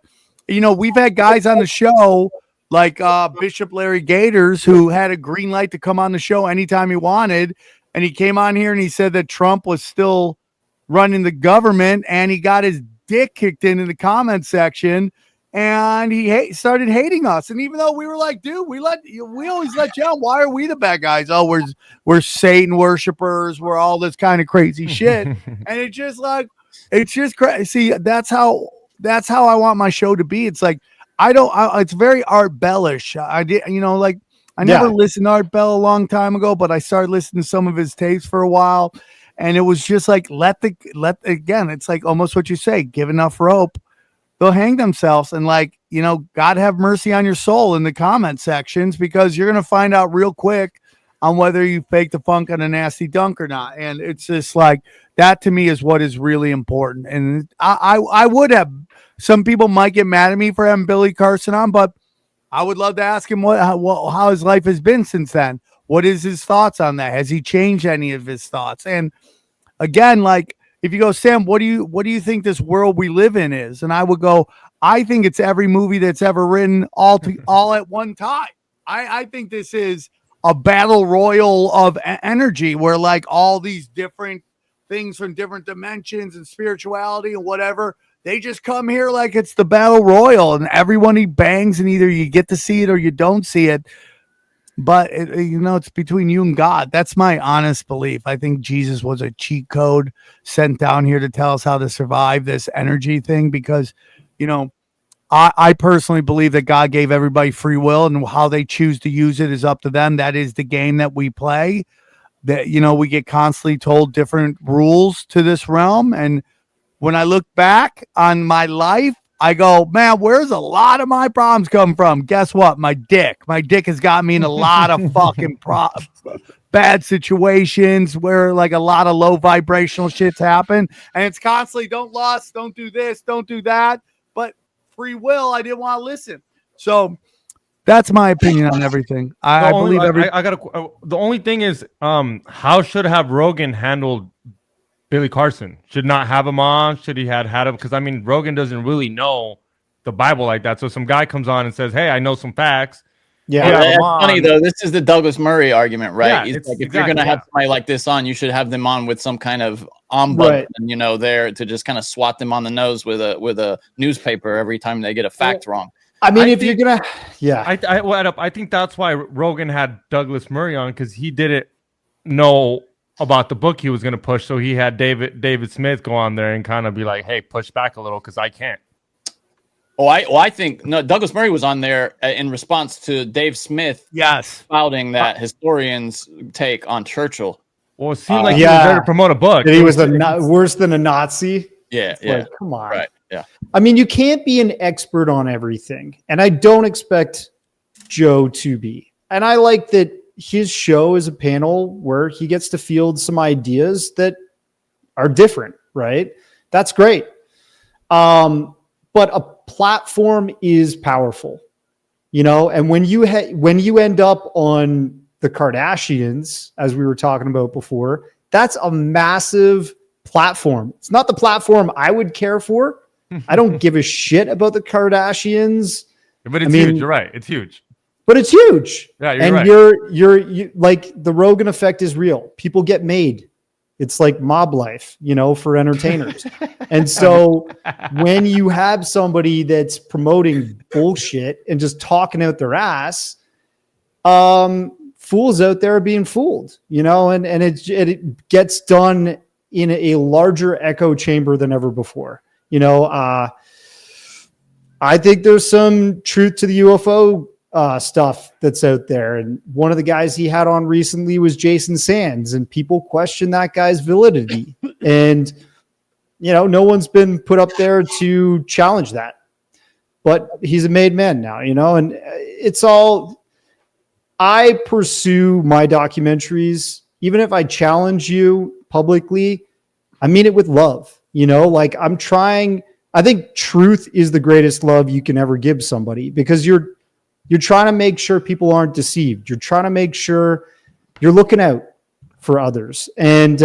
We've had guys on the show like Bishop Larry Gators who had a green light to come on the show anytime he wanted. And he came on here and he said that Trump was still running the government and he got his dick kicked in the comment section and he started hating us. And even though we were like, dude, we always let you on. Why are we the bad guys? Oh, we're Satan worshipers. We're all this kind of crazy shit. And it's just crazy. See, that's how I want my show to be. It's like, it's very Art Bellish. I never listened to Art Bell a long time ago, but I started listening to some of his tapes for a while. And it was just like, again, it's like almost what you say, give enough rope, they'll hang themselves. And God have mercy on your soul in the comment sections, because you're going to find out real quick on whether you fake the funk on a nasty dunk or not. And it's just like, that to me is what is really important. And I would have, some people might get mad at me for having Billy Carson on, but I would love to ask him how his life has been since then. What is his thoughts on that? Has he changed any of his thoughts? And again, like if you go, Sam, what do you think this world we live in is? And I would go, I think it's every movie that's ever written all at one time. I think this is a battle royal of energy where like all these different things from different dimensions and spirituality and whatever, they just come here like it's the battle royal and everyone he bangs and either you get to see it or you don't see it. But it's between you and God. That's my honest belief. I think Jesus was a cheat code sent down here to tell us how to survive this energy thing, because, I personally believe that God gave everybody free will, and how they choose to use it is up to them. That is the game that we play. That, we get constantly told different rules to this realm. And when I look back on my life, I go, man, where's a lot of my problems come from? Guess what? My dick has got me in a lot of fucking bad situations where like a lot of low vibrational shits happen. And it's constantly, don't lust, don't do this, don't do that. But free will, I didn't want to listen. So that's my opinion on everything. I believe the only thing is, how should have Rogan handled Billy Carson? Should not have him on? Should he had him? Because Rogan doesn't really know the Bible like that. So some guy comes on and says, "Hey, I know some facts." Yeah, that's funny though. This is the Douglas Murray argument, right? Yeah, it's like if you're going to have somebody like this on, you should have them on with some kind of ombudsman, there to just kind of swat them on the nose with a newspaper every time they get a fact wrong. I think that's why Rogan had Douglas Murray on, because he didn't know about the book he was going to push. So he had David Smith go on there and kind of be like, hey, push back a little because I can't. I think Douglas Murray was on there in response to Dave Smith spouting that historians take on Churchill. Well, it seemed like he was there to promote a book. That he was worse than a Nazi. Yeah. Like, come on. Right. Yeah. You can't be an expert on everything. And I don't expect Joe to be. And I like that his show is a panel where he gets to field some ideas that are different, right? That's great. But a platform is powerful, and when you end up on the Kardashians, as we were talking about before, that's a massive platform. It's not the platform I would care for. I don't give a shit about the Kardashians. But it's huge. You're right. It's huge. But it's huge. Yeah, you're right. You're like, the Rogan effect is real. People get made. It's like mob life, for entertainers. And so when you have somebody that's promoting bullshit and just talking out their ass, fools out there are being fooled, and it gets done in a larger echo chamber than ever before. I think there's some truth to the UFO stuff that's out there. And one of the guys he had on recently was Jason Sands, and people question that guy's validity. And, no one's been put up there to challenge that. But he's a made man now, and it's all, I pursue my documentaries, even if I challenge you publicly, I mean it with love, I'm trying. I think truth is the greatest love you can ever give somebody, because you're trying to make sure people aren't deceived. You're trying to make sure you're looking out for others. And,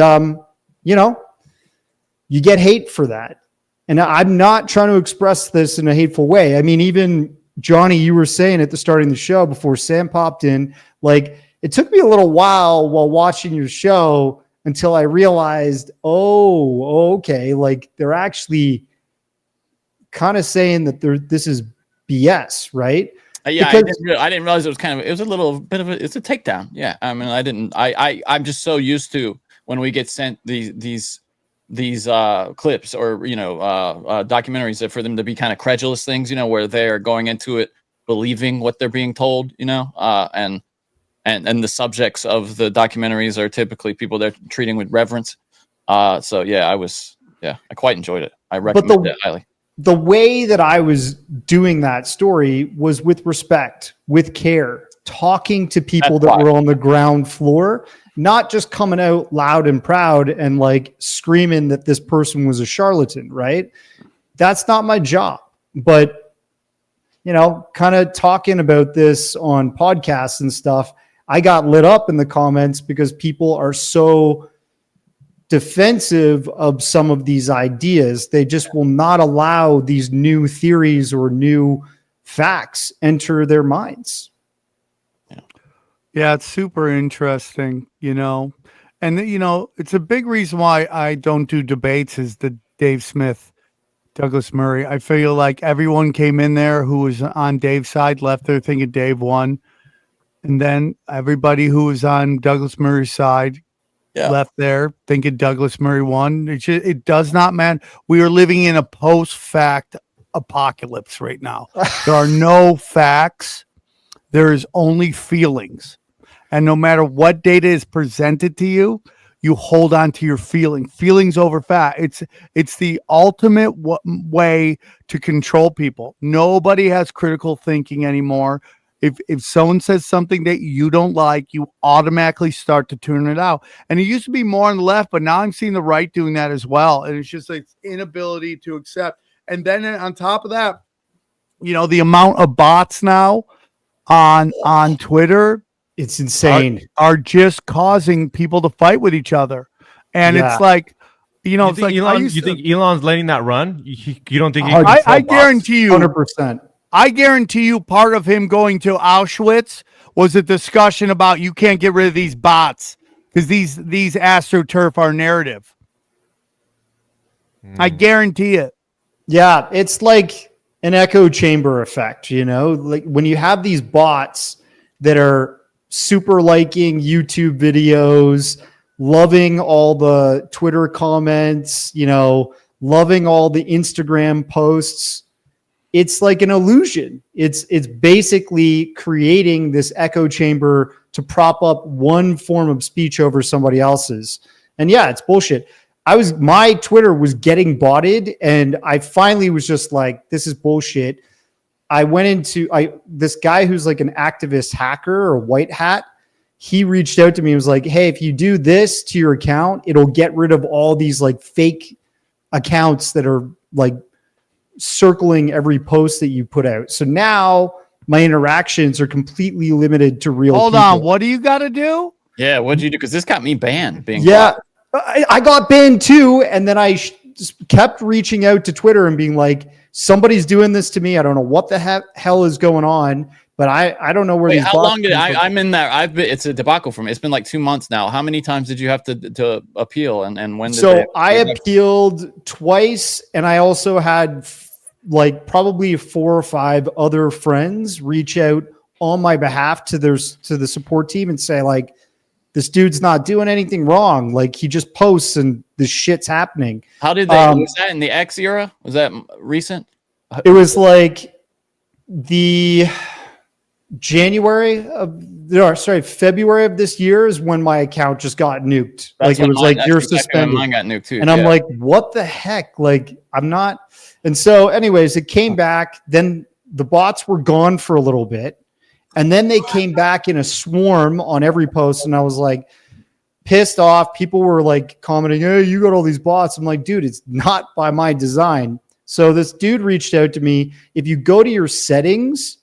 you get hate for that. And I'm not trying to express this in a hateful way. I mean, even Johnny, you were saying at the starting of the show before Sam popped in, it took me a little while watching your show until I realized, okay, they're actually kind of saying that this is BS, right? Yeah, I didn't realize it was a little bit of it's a takedown. Yeah, I mean, I'm just so used to when we get sent these clips or documentaries that for them to be kind of credulous things, where they're going into it believing what they're being told, and the subjects of the documentaries are typically people they're treating with reverence. So yeah, I quite enjoyed it. I recommend it highly. The way that I was doing that story was with respect, with care, talking to people that were on the ground floor, not just coming out loud and proud and screaming that this person was a charlatan, right? That's not my job. But, kind of talking about this on podcasts and stuff, I got lit up in the comments because people are so defensive of some of these ideas. They just will not allow these new theories or new facts enter their minds. Yeah, it's super interesting, and it's a big reason why I don't do debates is the Dave Smith, Douglas Murray. I feel like everyone came in there who was on Dave's side, left there thinking Dave won. And then everybody who was on Douglas Murray's side left there thinking Douglas Murray won. It does not matter. We are living in a post-fact apocalypse right now. There are no facts. There is only feelings. And no matter what data is presented to you, you hold on to your feelings over fact. It's the ultimate way to control people. Nobody has critical thinking anymore. If someone says something that you don't like, you automatically start to tune it out. And it used to be more on the left, but now I'm seeing the right doing that as well. And it's just inability to accept. And then on top of that, the amount of bots now on Twitter, it's insane, are just causing people to fight with each other. And it's you think Elon's letting that run? You don't think I guarantee you 100%. I guarantee you part of him going to Auschwitz was a discussion about you can't get rid of these bots because these AstroTurf are narrative. I guarantee it. Yeah, it's like an echo chamber effect, when you have these bots that are super liking YouTube videos, loving all the Twitter comments, loving all the Instagram posts. It's like an illusion. It's basically creating this echo chamber to prop up one form of speech over somebody else's. And yeah, it's bullshit. My Twitter was getting botted, and I finally was just like, this is bullshit. I went into this guy who's like an activist hacker or white hat. He reached out to me and was like, hey, if you do this to your account, it'll get rid of all these fake accounts that are circling every post that you put out. So now my interactions are completely limited to real people. Hold on. What do you got to do? Yeah. What'd you do? Because this got me banned. I got banned too. And then I just kept reaching out to Twitter and being like, somebody's doing this to me. I don't know what the hell is going on, But I don't know where Wait, these how bots long did come from. I'm in there? It's a debacle for me. It's been like 2 months now. How many times did you have to appeal, and when did So I appealed twice, and I also had like probably 4 or 5 other friends reach out on my behalf to the support team and say, like, this dude's not doing anything wrong. Like, he just posts and this shit's happening. How did they? Was that in the X era? Was that recent? It was like the February of this year is when my account just got nuked. That's like, it was when like, you're exactly when suspended. mine got nuked too. And I'm like, what the heck? Like, I'm not. And so anyways, it came back. Then the bots were gone for a little bit. And then they came back in a swarm on every post. And I was like, pissed off. People were like commenting, hey, you got all these bots. I'm like, dude, it's not by my design. So this dude reached out to me. If you go to your settings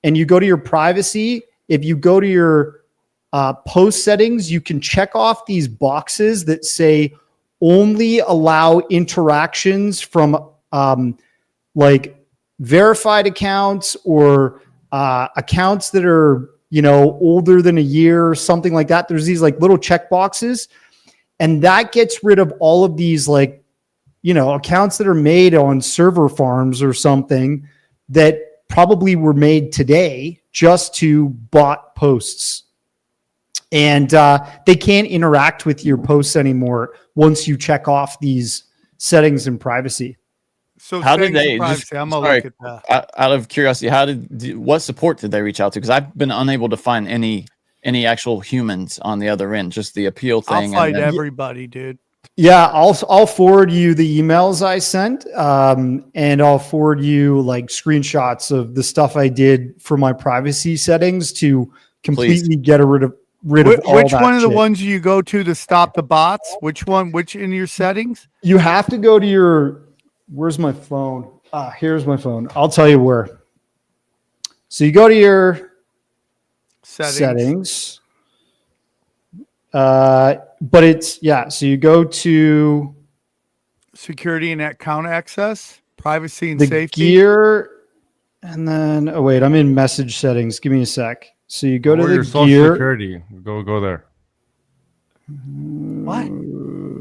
and you go to your privacy, if you go to your post settings, you can check off these boxes that say only allow interactions from like verified accounts or accounts that are, older than a year or something like that. There's these like little check boxes, and that gets rid of all of these like, accounts that are made on server farms or something that probably were made today just to bot posts. And they can't interact with your posts anymore once you check off these settings and privacy. So how did settings they? and privacy, I'm gonna look at that. Out of curiosity, what support did they reach out to? Because I've been unable to find any actual humans on the other end. Just the appeal thing. I'll fight everybody, dude. Yeah, I'll forward you the emails I sent, and I'll forward you like screenshots of the stuff I did for my privacy settings to completely get rid of all which that one of the shit. ones you go to stop the bots? Which in your settings? You have to go to your. Where's my phone? Here's my phone. I'll tell you where. So you go to your settings. But it's so you go to security and account access, privacy and the safety, gear, and then I'm in message settings. Give me a sec. So you go to the your Social gear. Security. Go there. What?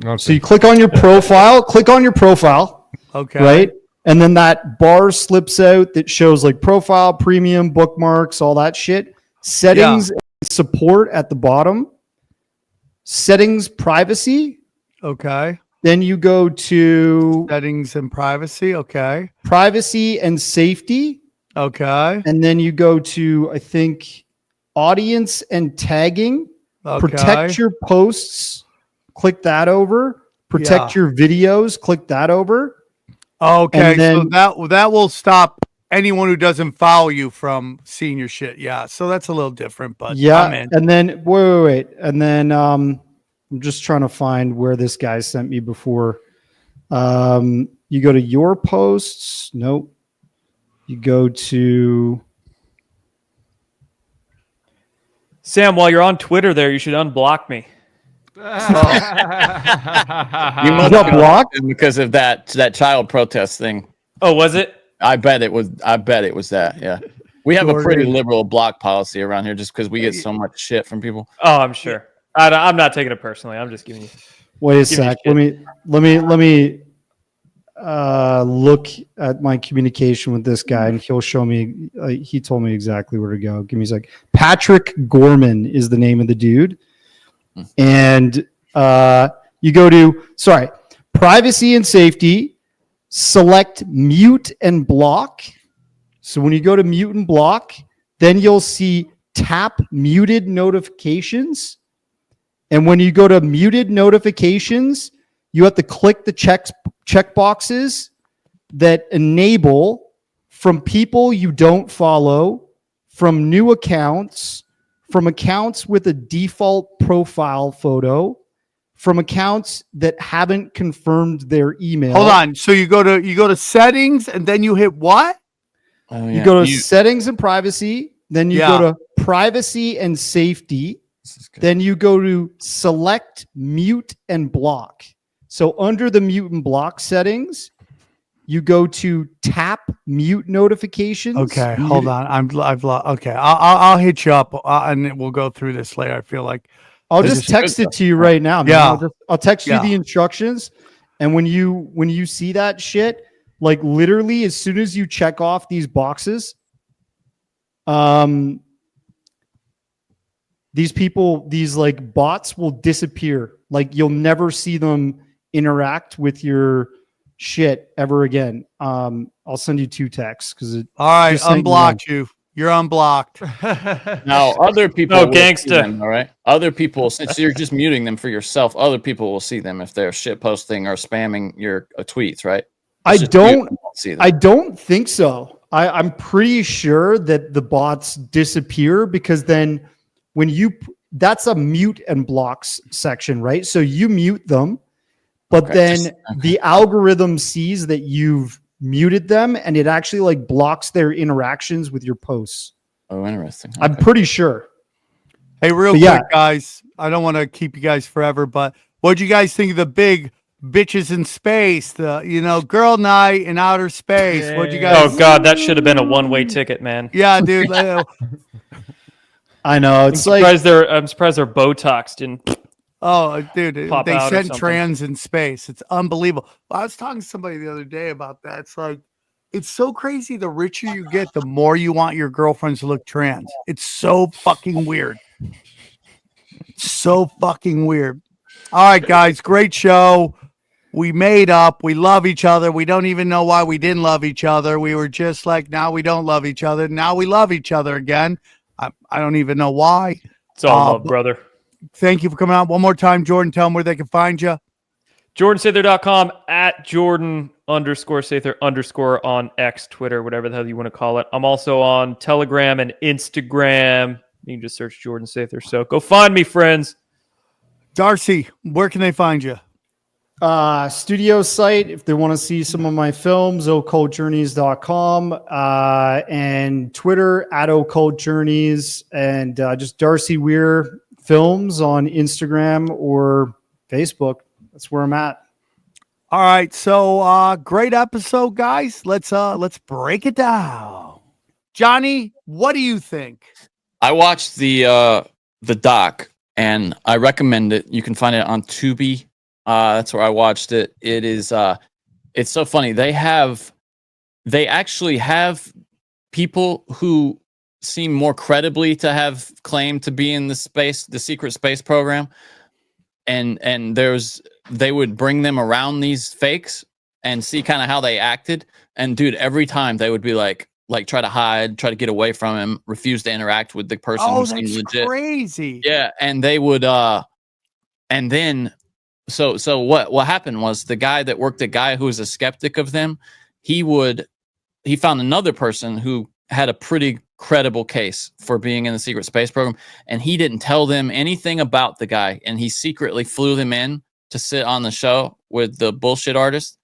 Okay. So you click on your profile. Click on your profile. Okay. Right, and then that bar slips out that shows like profile, premium, bookmarks, all that shit. Settings, and support at the bottom. Settings, privacy. Okay. Then you go to settings and privacy. Okay. Privacy and safety. Okay. And then you go to, I think, audience and tagging. Okay. Protect your posts. Click that over. Protect your videos. Click that over. Okay. And then, so that will stop anyone who doesn't follow you from seeing your shit. Yeah. So that's a little different, but I'm in. And then wait. And then I'm just trying to find where this guy sent me before. You go to your posts. Nope. You go to Sam, while you're on Twitter there, you should unblock me. You must got blocked because of that child protest thing. Oh, was it? I bet it was that. Yeah. We have a pretty liberal block policy around here just because we get so much shit from people. Oh, I'm sure. I'm not taking it personally. I'm just giving you. Wait a sec. Let me look at my communication with this guy, and he'll show me. He told me exactly where to go. Give me a sec. Patrick Gorman is the name of the dude, and you go to privacy and safety. Select mute and block. So when you go to mute and block, then you'll see tap muted notifications. And when you go to muted notifications, you have to click the check boxes that enable from people you don't follow, from new accounts, from accounts with a default profile photo, from accounts that haven't confirmed their email. Hold on. So you go to settings and then you hit what? Oh, You go to settings and privacy, then you go to privacy and safety, then you go to select mute and block. So under the mute and block settings, you go to tap mute notifications. Okay, hold on. Okay, I'll hit you up and we'll go through this later. I feel like I'll just text it to you right now, man. Yeah. I'll text you the instructions, and when you see that shit, like literally as soon as you check off these boxes, these like bots will disappear. Like you'll never see them interact with your shit ever again. I'll send you 2 texts because all right, unblocked you. You're unblocked. Now, other people No, will gangsta. see them, all right? Other people, since you're just muting them for yourself, other people will see them if they're shit posting or spamming your tweets, right? I It's just you don't won't see them. I don't think so. I'm pretty sure that the bots disappear because then when that's a mute and blocks section, right? So you mute them, but then the algorithm sees that you've muted them and it actually like blocks their interactions with your posts. Oh, interesting. I'm pretty sure. Hey, real quick, guys. I don't want to keep you guys forever, but what'd you guys think of the big bitches in space? The girl night in outer space. What'd you guys? Oh God, that should have been a one-way ticket, man. Yeah, dude. I know. I'm surprised they're Botoxed didn't. Oh, dude, Pop they out or sent something. trans in space. It's unbelievable. I was talking to somebody the other day about that. It's like, it's so crazy. The richer you get, the more you want your girlfriends to look trans. It's so fucking weird. So fucking weird. All right, guys, great show. We made up. We love each other. We don't even know why we didn't love each other. We were just like, now we don't love each other. Now we love each other again. I don't even know why. It's all love, brother. Thank you for coming out. One more time, Jordan, tell them where they can find you. JordanSather.com at Jordan_Sather_ on X, Twitter, whatever the hell you want to call it. I'm also on Telegram and Instagram. You can just search Jordan Sather. So go find me, friends. Darcy, where can they find you? Studio site, if they want to see some of my films, occultjourneys.com, and Twitter at occultjourneys, and just Darcy Weir Films on Instagram or Facebook. That's where I'm at. All right, so great episode, guys. Let's break it down. Johnny, what do you think? I watched the doc and I recommend it. You can find it on Tubi. That's where I watched it. It is it's so funny. They actually have people who seem more credibly to have claimed to be in the secret space program, and they would bring them around these fakes and see kind of how they acted. And dude, every time they would be like try to hide, try to get away from him, refuse to interact with the person who seemed legit. Crazy. Yeah, and they would and then so what happened was the guy that worked, the guy who was a skeptic of them, he found another person who had a pretty credible case for being in the secret space program, and he didn't tell them anything about the guy, and he secretly flew them in to sit on the show with the bullshit artist.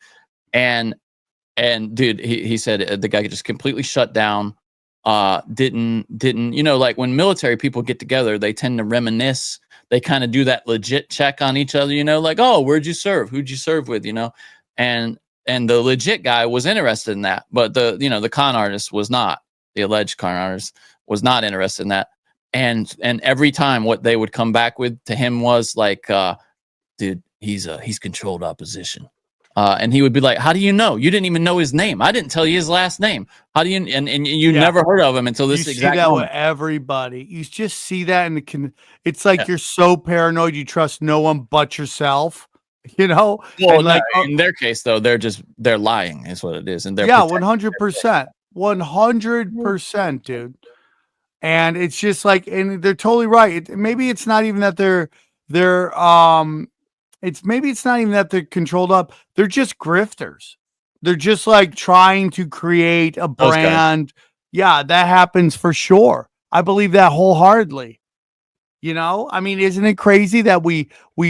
And dude, he said the guy just completely shut down. Didn't like when military people get together, they tend to reminisce. They kind of do that legit check on each other, like, oh, where'd you serve? Who'd you serve with? And the legit guy was interested in that, but the con artist was not. The alleged con artist was not interested in that. And every time what they would come back with to him was like, dude, he's controlled opposition. And he would be like, how do you know? You didn't even know his name. I didn't tell you his last name. How do you, and you never heard of him until this exact see that moment. with everybody. You just see that and it's like you're so paranoid you trust no one but yourself, Well, and like, in their case though, they're lying is what it is. And they're 100%. 100%, dude. And it's just like, and they're totally right. Maybe it's not even that they're controlled up. They're just grifters. They're just like trying to create a brand. Yeah, that happens for sure. I believe that wholeheartedly. I mean, isn't it crazy that we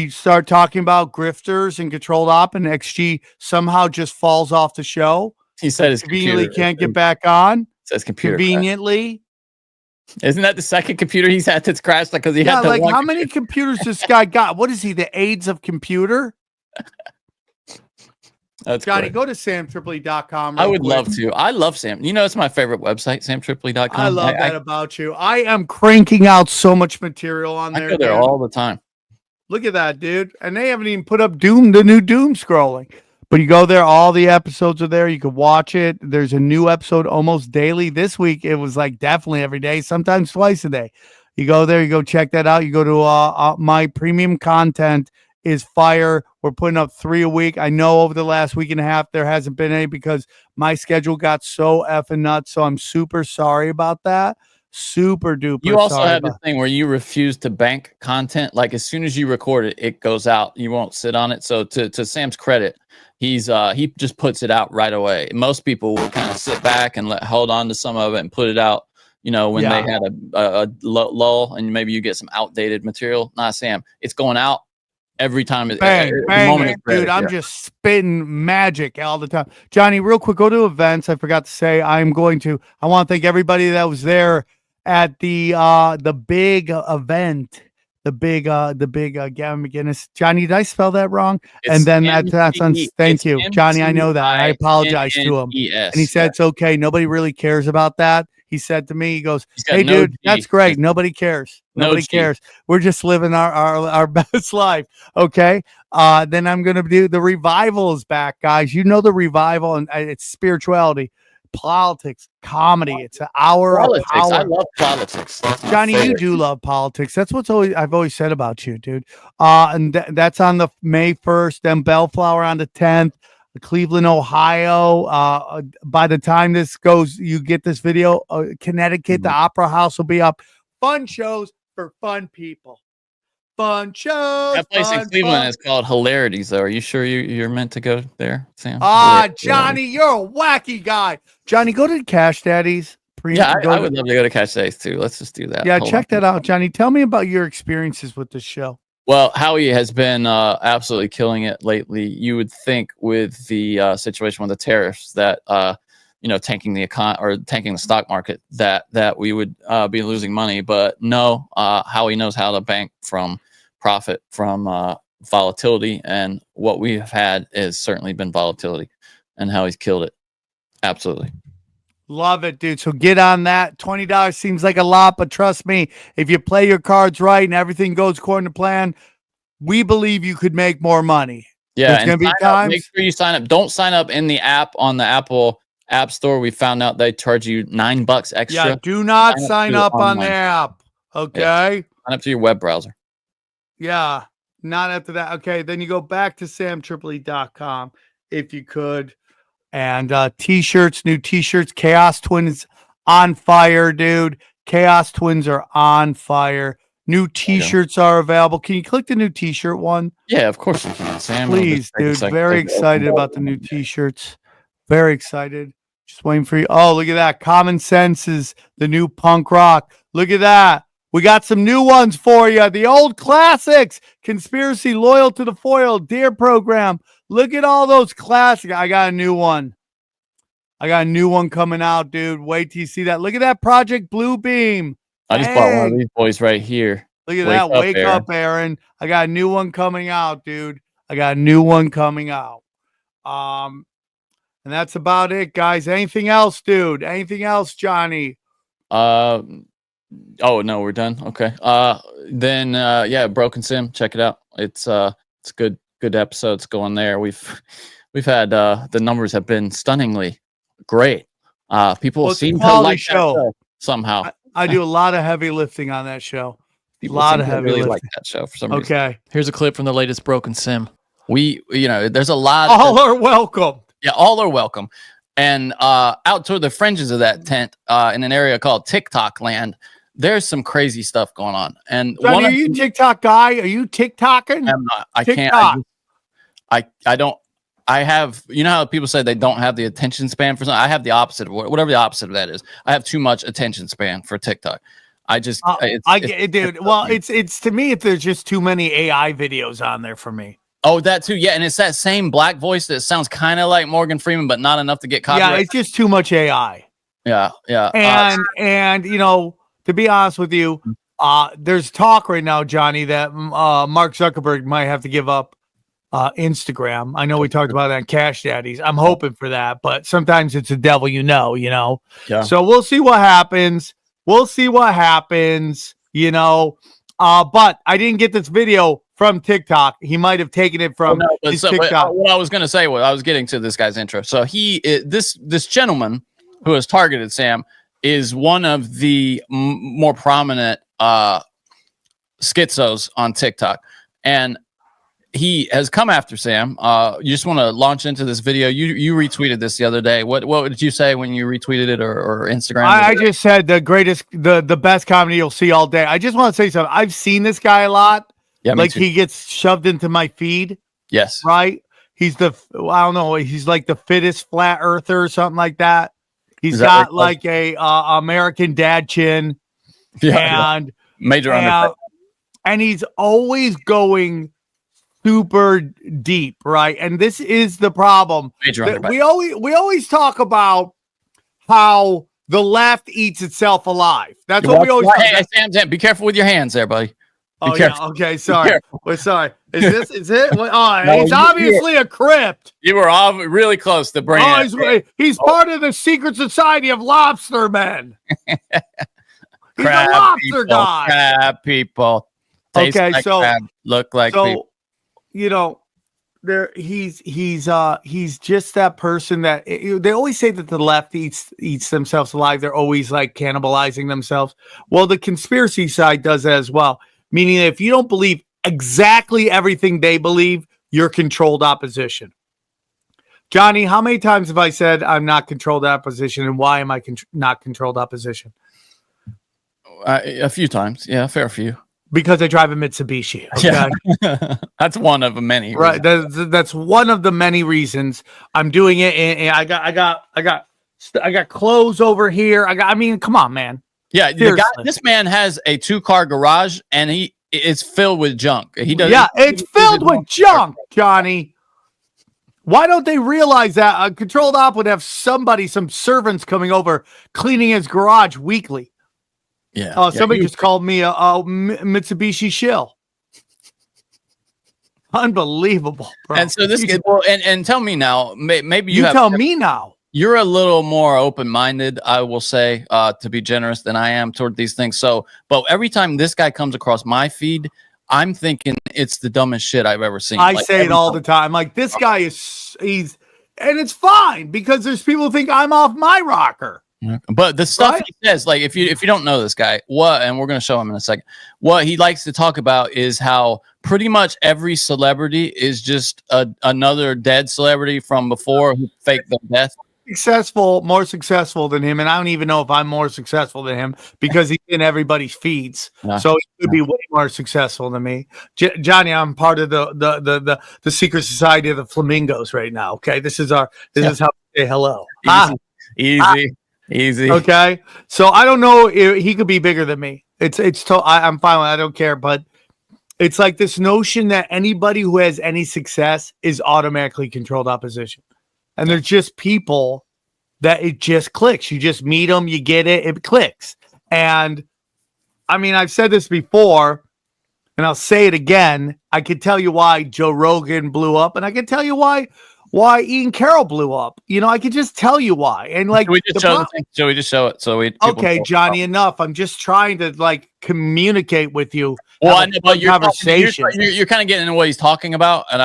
start talking about grifters and controlled op and XG somehow just falls off the show? He said his conveniently computer can't get back on. Says computer conveniently. Isn't that the second computer he's had that's crashed? Because he had like how many computers this guy got? What is he? The AIDS of computer? That's Johnny, great. go to samtripoli.com. I would love to. I love Sam. You know, it's my favorite website, samtripoli.com. I love that about you. I am cranking out so much material on I there. go there dude. all the time. Look at that, dude. And they haven't even put up the new Doom scrolling. But you go there, all the episodes are there. You can watch it. There's a new episode almost daily. This week, it was like definitely every day, sometimes twice a day. You go there, you go check that out. You go to my premium content is fire. We're putting up 3 a week. I know over the last week and a half, there hasn't been any because my schedule got so effing nuts. So I'm super sorry about that. Super duper. You also sorry have this about- thing where you refuse to bank content. Like as soon as you record it, it goes out. You won't sit on it. So to Sam's credit, he just puts it out right away. Most people will kind of sit back and hold on to some of it and put it out. You know, when they had a lull and maybe you get some outdated material. Not Sam. It's going out every time. Bang, bang, dude. I'm just spitting magic all the time. Johnny, real quick, go to events. I forgot to say I want to thank everybody that was there at the big event. The big Gavin McGinnis. Johnny, did I spell that wrong? And then that's on. Thank you, Johnny. I know that. I apologize to him. And he said it's okay. Nobody really cares about that. He said to me, he goes, "Hey, dude, that's great. Nobody cares. Nobody cares. We're just living our best life." Okay. Then I'm gonna do the revival is back, guys. You know the revival, and it's spirituality, politics, comedy. It's an hour of power. I love politics. Johnny, you do love politics. That's what's I've always said about you, dude. And that's on the May 1st, then Bellflower on the 10th, Cleveland, Ohio. By the time this goes, you get this video, Connecticut, the Opera House will be up. Fun shows for fun people. Fun shows. That place in Cleveland is called Hilarities, though. Are you sure you're meant to go there, Sam? Johnny, you're a wacky guy. Johnny, go to Cash Daddies. I would love to go to Cash Days too. Let's just do that. Yeah, check that out, Johnny. Tell me about your experiences with the show. Well, Howie has been absolutely killing it lately. You would think with the situation with the tariffs that tanking tanking the stock market that we would be losing money, but no, Howie knows how to bank from profit from volatility, and what we have had has certainly been volatility, and Howie's killed it. Absolutely. Love it, dude. So get on that. $20 seems like a lot, but trust me, if you play your cards right and everything goes according to plan, we believe you could make more money. Yeah, there's going to be times. Make sure you sign up. Don't sign up in the app on the Apple App Store. We found out they charge you $9 extra. Yeah, do not sign up on the app. Okay. Yeah. Sign up to your web browser. Yeah, not after that. Okay, then you go back to samtripoli.com if you could. And t-shirts, new t-shirts, Chaos Twins on fire, dude. Chaos Twins are on fire. New t-shirts are available. Can you click the new t-shirt one? Yeah, of course you can, Sam. Please, dude. Very excited about the new t-shirts. Very excited. Just waiting for you. Oh, look at that. Common Sense is the new punk rock. Look at that. We got some new ones for you. The old classics. Conspiracy, Loyal to the Foil, Deer Program. Look at all those classics. I got a new one. Coming out, dude. Wait till you see that. Look at that Project Blue Beam. I just bought one of these boys right here. Look at that. Wake up, Aaron. I got a new one coming out, dude. And that's about it, guys. Anything else, dude? Anything else, Johnny? Oh no, we're done. Okay. Then Broken Sim, check it out. It's good episodes going there. We've had the numbers have been stunningly great. People seem to like that show somehow. I do a lot of heavy lifting on that show. People really like that show for some reason. Okay. Here's a clip from the latest Broken Sim. There's a lot. All are welcome. Yeah, all are welcome. And out toward the fringes of that tent, in an area called TikTok land, there's some crazy stuff going on. And Johnny, are you TikTok guy? Are you TikToking? I'm not. I TikTok. can't. I don't. I have. You know how people say they don't have the attention span for something. I have the opposite of whatever the opposite of that is. I have too much attention span for TikTok. I just. I get it, dude. Well, it's to me if there's just too many AI videos on there for me. Oh, that too. Yeah, and it's that same black voice that sounds kind of like Morgan Freeman, but not enough to get copyright. Yeah, it's just too much AI. Yeah. And to be honest with you, there's talk right now, Johnny, that Mark Zuckerberg might have to give up Instagram. I know we talked about that on Cash Daddies. I'm hoping for that, but sometimes it's the devil, you know. Yeah. So we'll see what happens. But I didn't get this video from TikTok. He might have taken it from his TikTok. What I was going to say, what I was getting to this guy's intro. So this gentleman who has targeted Sam is one of the more prominent schizos on TikTok, and he has come after Sam. You just want to launch into this video. You retweeted this the other day. What did you say when you retweeted it or Instagram? I just said the best comedy you'll see all day. I just want to say something. I've seen this guy a lot. Yeah, like he gets shoved into my feed. Yes. Right. He's I don't know. He's like the fittest flat earther or something like that. He's got like a American dad chin. Yeah. And major undercut. And he's always going super deep, right? And this is the problem. We always talk about how the left eats itself alive. That's what we always talk about. Hey, Sam, be careful with your hands there, buddy. Oh, yeah. Okay. Sorry. We're sorry. Is it? He's obviously a crypt. You were all really close to bringing he's part of the secret society of lobster men. He's crab a lobster people, guy. Crab people. Taste Okay. like So crab, look like people. He's just that person that they always say that the left eats themselves alive. They're always like cannibalizing themselves. Well, the conspiracy side does that as well. Meaning, if you don't believe exactly everything they believe, you're controlled opposition. Johnny, how many times have I said I'm not controlled opposition, and why am I not controlled opposition? A few times, yeah, a fair few. Because I drive a Mitsubishi. Okay? Yeah. That's one of many. Right, that's one of the many reasons I'm doing it. And I got clothes over here. I mean, come on, man. Yeah, this man has a 2-car garage, and it's filled with junk. It's filled with junk, Johnny. Why don't they realize that a controlled op would have some servants coming over cleaning his garage weekly? Yeah. Somebody just called me a Mitsubishi shill. Unbelievable, bro. And so this kid, and tell me now, maybe you tell me now. You're a little more open-minded, I will say, to be generous than I am toward these things. But every time this guy comes across my feed, I'm thinking it's the dumbest shit I've ever seen. I say it all the time. Like, this guy and it's fine because there's people who think I'm off my rocker. But the stuff he says, like, if you don't know this guy, and we're going to show him in a second, what he likes to talk about is how pretty much every celebrity is just another dead celebrity from before who faked their death. More successful than him, and I don't even know if I'm more successful than him because he's in everybody's feeds. So he could be way more successful than me. Johnny, I'm part of the secret society of the flamingos right now. Okay, this is how we say hello. Easy. Okay, so I don't know if he could be bigger than me. I'm fine with it. I don't care, but it's like this notion that anybody who has any success is automatically controlled opposition. And they're just people that it just clicks. You just meet them, you get it, it clicks. And I mean, I've said this before, and I'll say it again. I could tell you why Joe Rogan blew up, and I can tell you why Ian Carroll blew up. I could just tell you why. And like, should we just show it? Okay, Johnny, enough. I'm just trying to like communicate with you. Well, I know, but you're kind of getting into what he's talking about, and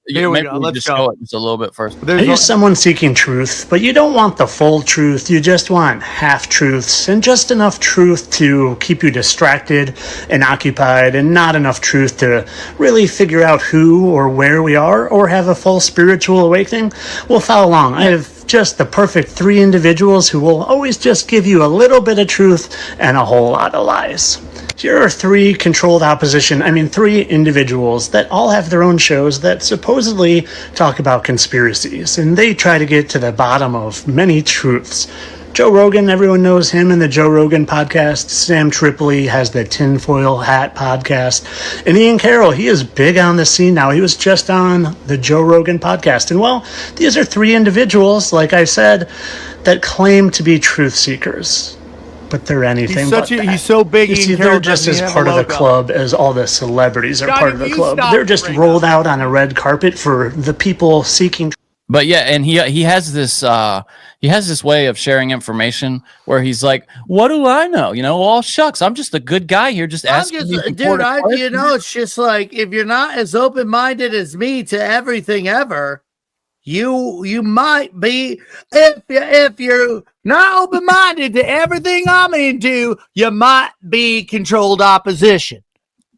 here we go. Let's show it just a little bit first. You're someone seeking truth, but you don't want the full truth. You just want half truths and just enough truth to keep you distracted and occupied, and not enough truth to really figure out who or where we are or have a full spiritual awakening. Well, follow along. I have just the perfect 3 individuals who will always just give you a little bit of truth and a whole lot of lies. Here are 3 3 individuals that all have their own shows that supposedly talk about conspiracies, and they try to get to the bottom of many truths. Joe Rogan, everyone knows him and the Joe Rogan podcast. Sam Tripoli has the Tinfoil Hat podcast. And Ian Carroll, he is big on the scene now. He was just on the Joe Rogan podcast. And well, these are 3 individuals, like I said, that claim to be truth seekers. but they're anything He's but that. he's so big. You see, Ian Carroll they're just as doesn't have part a of the logo. club as all the celebrities are Johnny, part of the you club. stop They're just right rolled out on a red carpet for the people seeking. But yeah, and he has this way of sharing information where he's like, "What do I know? You know, all shucks, I'm just a good guy here, just asking these important questions." you know, it's just like if you're not as open minded as me to everything ever, you might be. If you're not open minded to everything I'm into, you might be controlled opposition.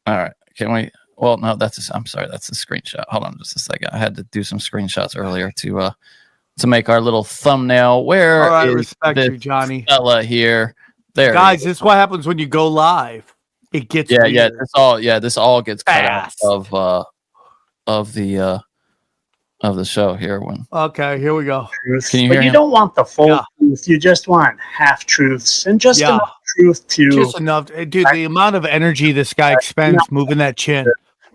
All right, can we? Well, no, I'm sorry, that's a screenshot. Hold on just a second. I had to do some screenshots earlier to make our little thumbnail. Where All right, is respect this you, Johnny. fella here? There, Guys, this is what happens when you go live. It gets yeah, weird. this all gets cut Fast. out of the show here. When Okay, here we go. can you But hear you him? don't want the full truth. You just want half truths and just enough truth to Just enough, dude. The amount of energy this guy expends moving that chin.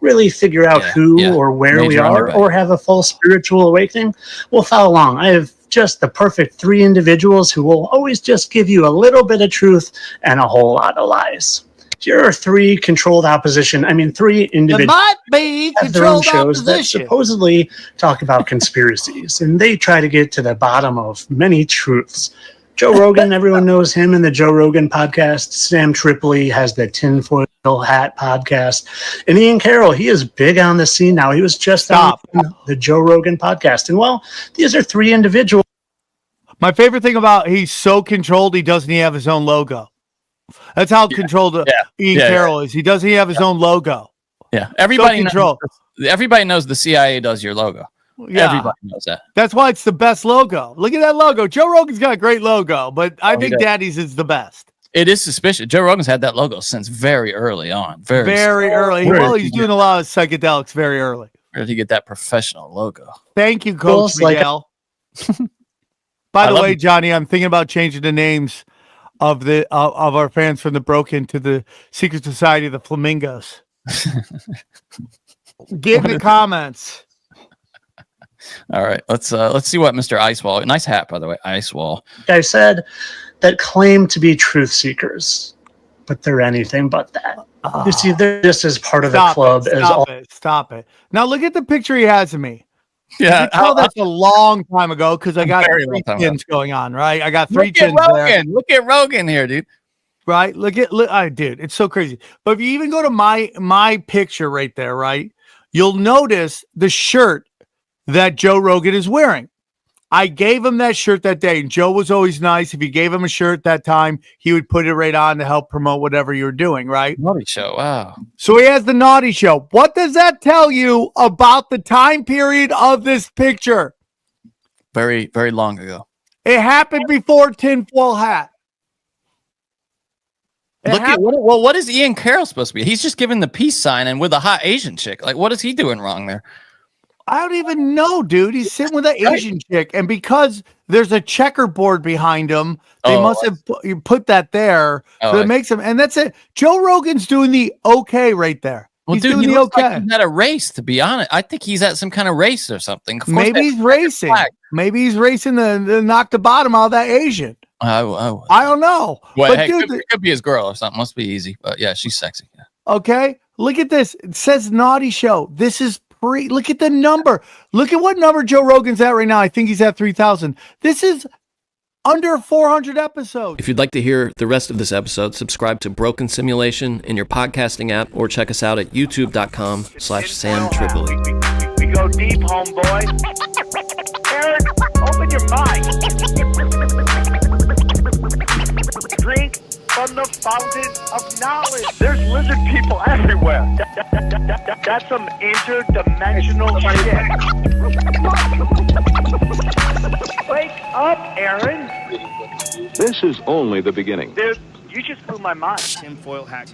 really figure out who or where we Major are underbite. or have a full spiritual awakening. We'll follow along. I have just the perfect 3 individuals who will always just give you a little bit of truth and a whole lot of lies. Here are 3 controlled opposition. 3 It individuals might be have their own controlled shows that opposition. supposedly talk about conspiracies, and they try to get to the bottom of many truths. Joe Rogan, everyone knows him in the Joe Rogan podcast. Sam Tripoli has the Tinfoil Hat podcast. And Ian Carroll, he is big on the scene now. He was just on the Joe Rogan podcast. And well, these are 3 individuals. My favorite thing about he's so controlled, he doesn't even have his own logo. That's how controlled Ian Carroll is. He doesn't even have his own logo. Yeah, everybody knows. Everybody knows the CIA does your logo. Yeah. Everybody knows that. That's why it's the best logo. Look at that logo. Joe Rogan's got a great logo, but I think Daddy's is the best. It is suspicious. Joe Rogan's had that logo since very early on. Very early. Where Well, did he's he doing a lot of psychedelics very early. Where did he get that professional logo? Thank you, Coach Miguel. By the way, Johnny, I'm thinking about changing the names of our fans from the Broken to the Secret Society of the Flamingos. Get in the comments. All right, let's see what Mr. Icewall. Nice hat, by the way, Icewall. I said that claim to be truth seekers, but they're anything but that. You see, they're just as part of the club as all. Stop it. Now look at the picture he has of me. Yeah, you can tell that's a long time ago because I got 3 chins going on, right? I got 3 chins there. Look at Rogan here, dude. Right? Dude, it's so crazy. But if you even go to my picture right there, right, you'll notice the shirt that Joe Rogan is wearing. I gave him that shirt that day, and Joe was always nice. If you gave him a shirt that time, he would put it right on to help promote whatever you were doing, right? Naughty Show, wow. So he has the Naughty Show. What does that tell you about the time period of this picture? Very, very long ago. It happened before Tinfoil Hat. What is Ian Carroll supposed to be? He's just giving the peace sign and with a hot Asian chick. Like, what is he doing wrong there? I don't even know, dude. He's sitting with an Asian chick, and because there's a checkerboard behind him, they must have put that there. So it makes him, and that's it. Joe Rogan's doing the okay right there. Well, he's dude, doing he the looks okay. like he's at a race, to be honest. I think he's at some kind of race or something. Maybe he's racing. Maybe he's racing to knock the bottom out of that Asian. I don't know. Well, but hey, dude, it could be his girl or something. Must be easy. But yeah, she's sexy. Yeah. Okay, look at this. It says Naughty Show. This is look at the number. Look at what number Joe Rogan's at right now. I think he's at 3,000. This is under 400 episodes. If you'd like to hear the rest of this episode, subscribe to Broken Simulation in your podcasting app or check us out at youtube.com/Sam Tripoli. We go deep, homeboy. Aaron, open your mind. Drink from the fountain of knowledge. There's lizard people everywhere. That's some interdimensional shit. Wake up, Aaron. This is only the beginning. Dude, you just blew my mind. Tinfoil hat.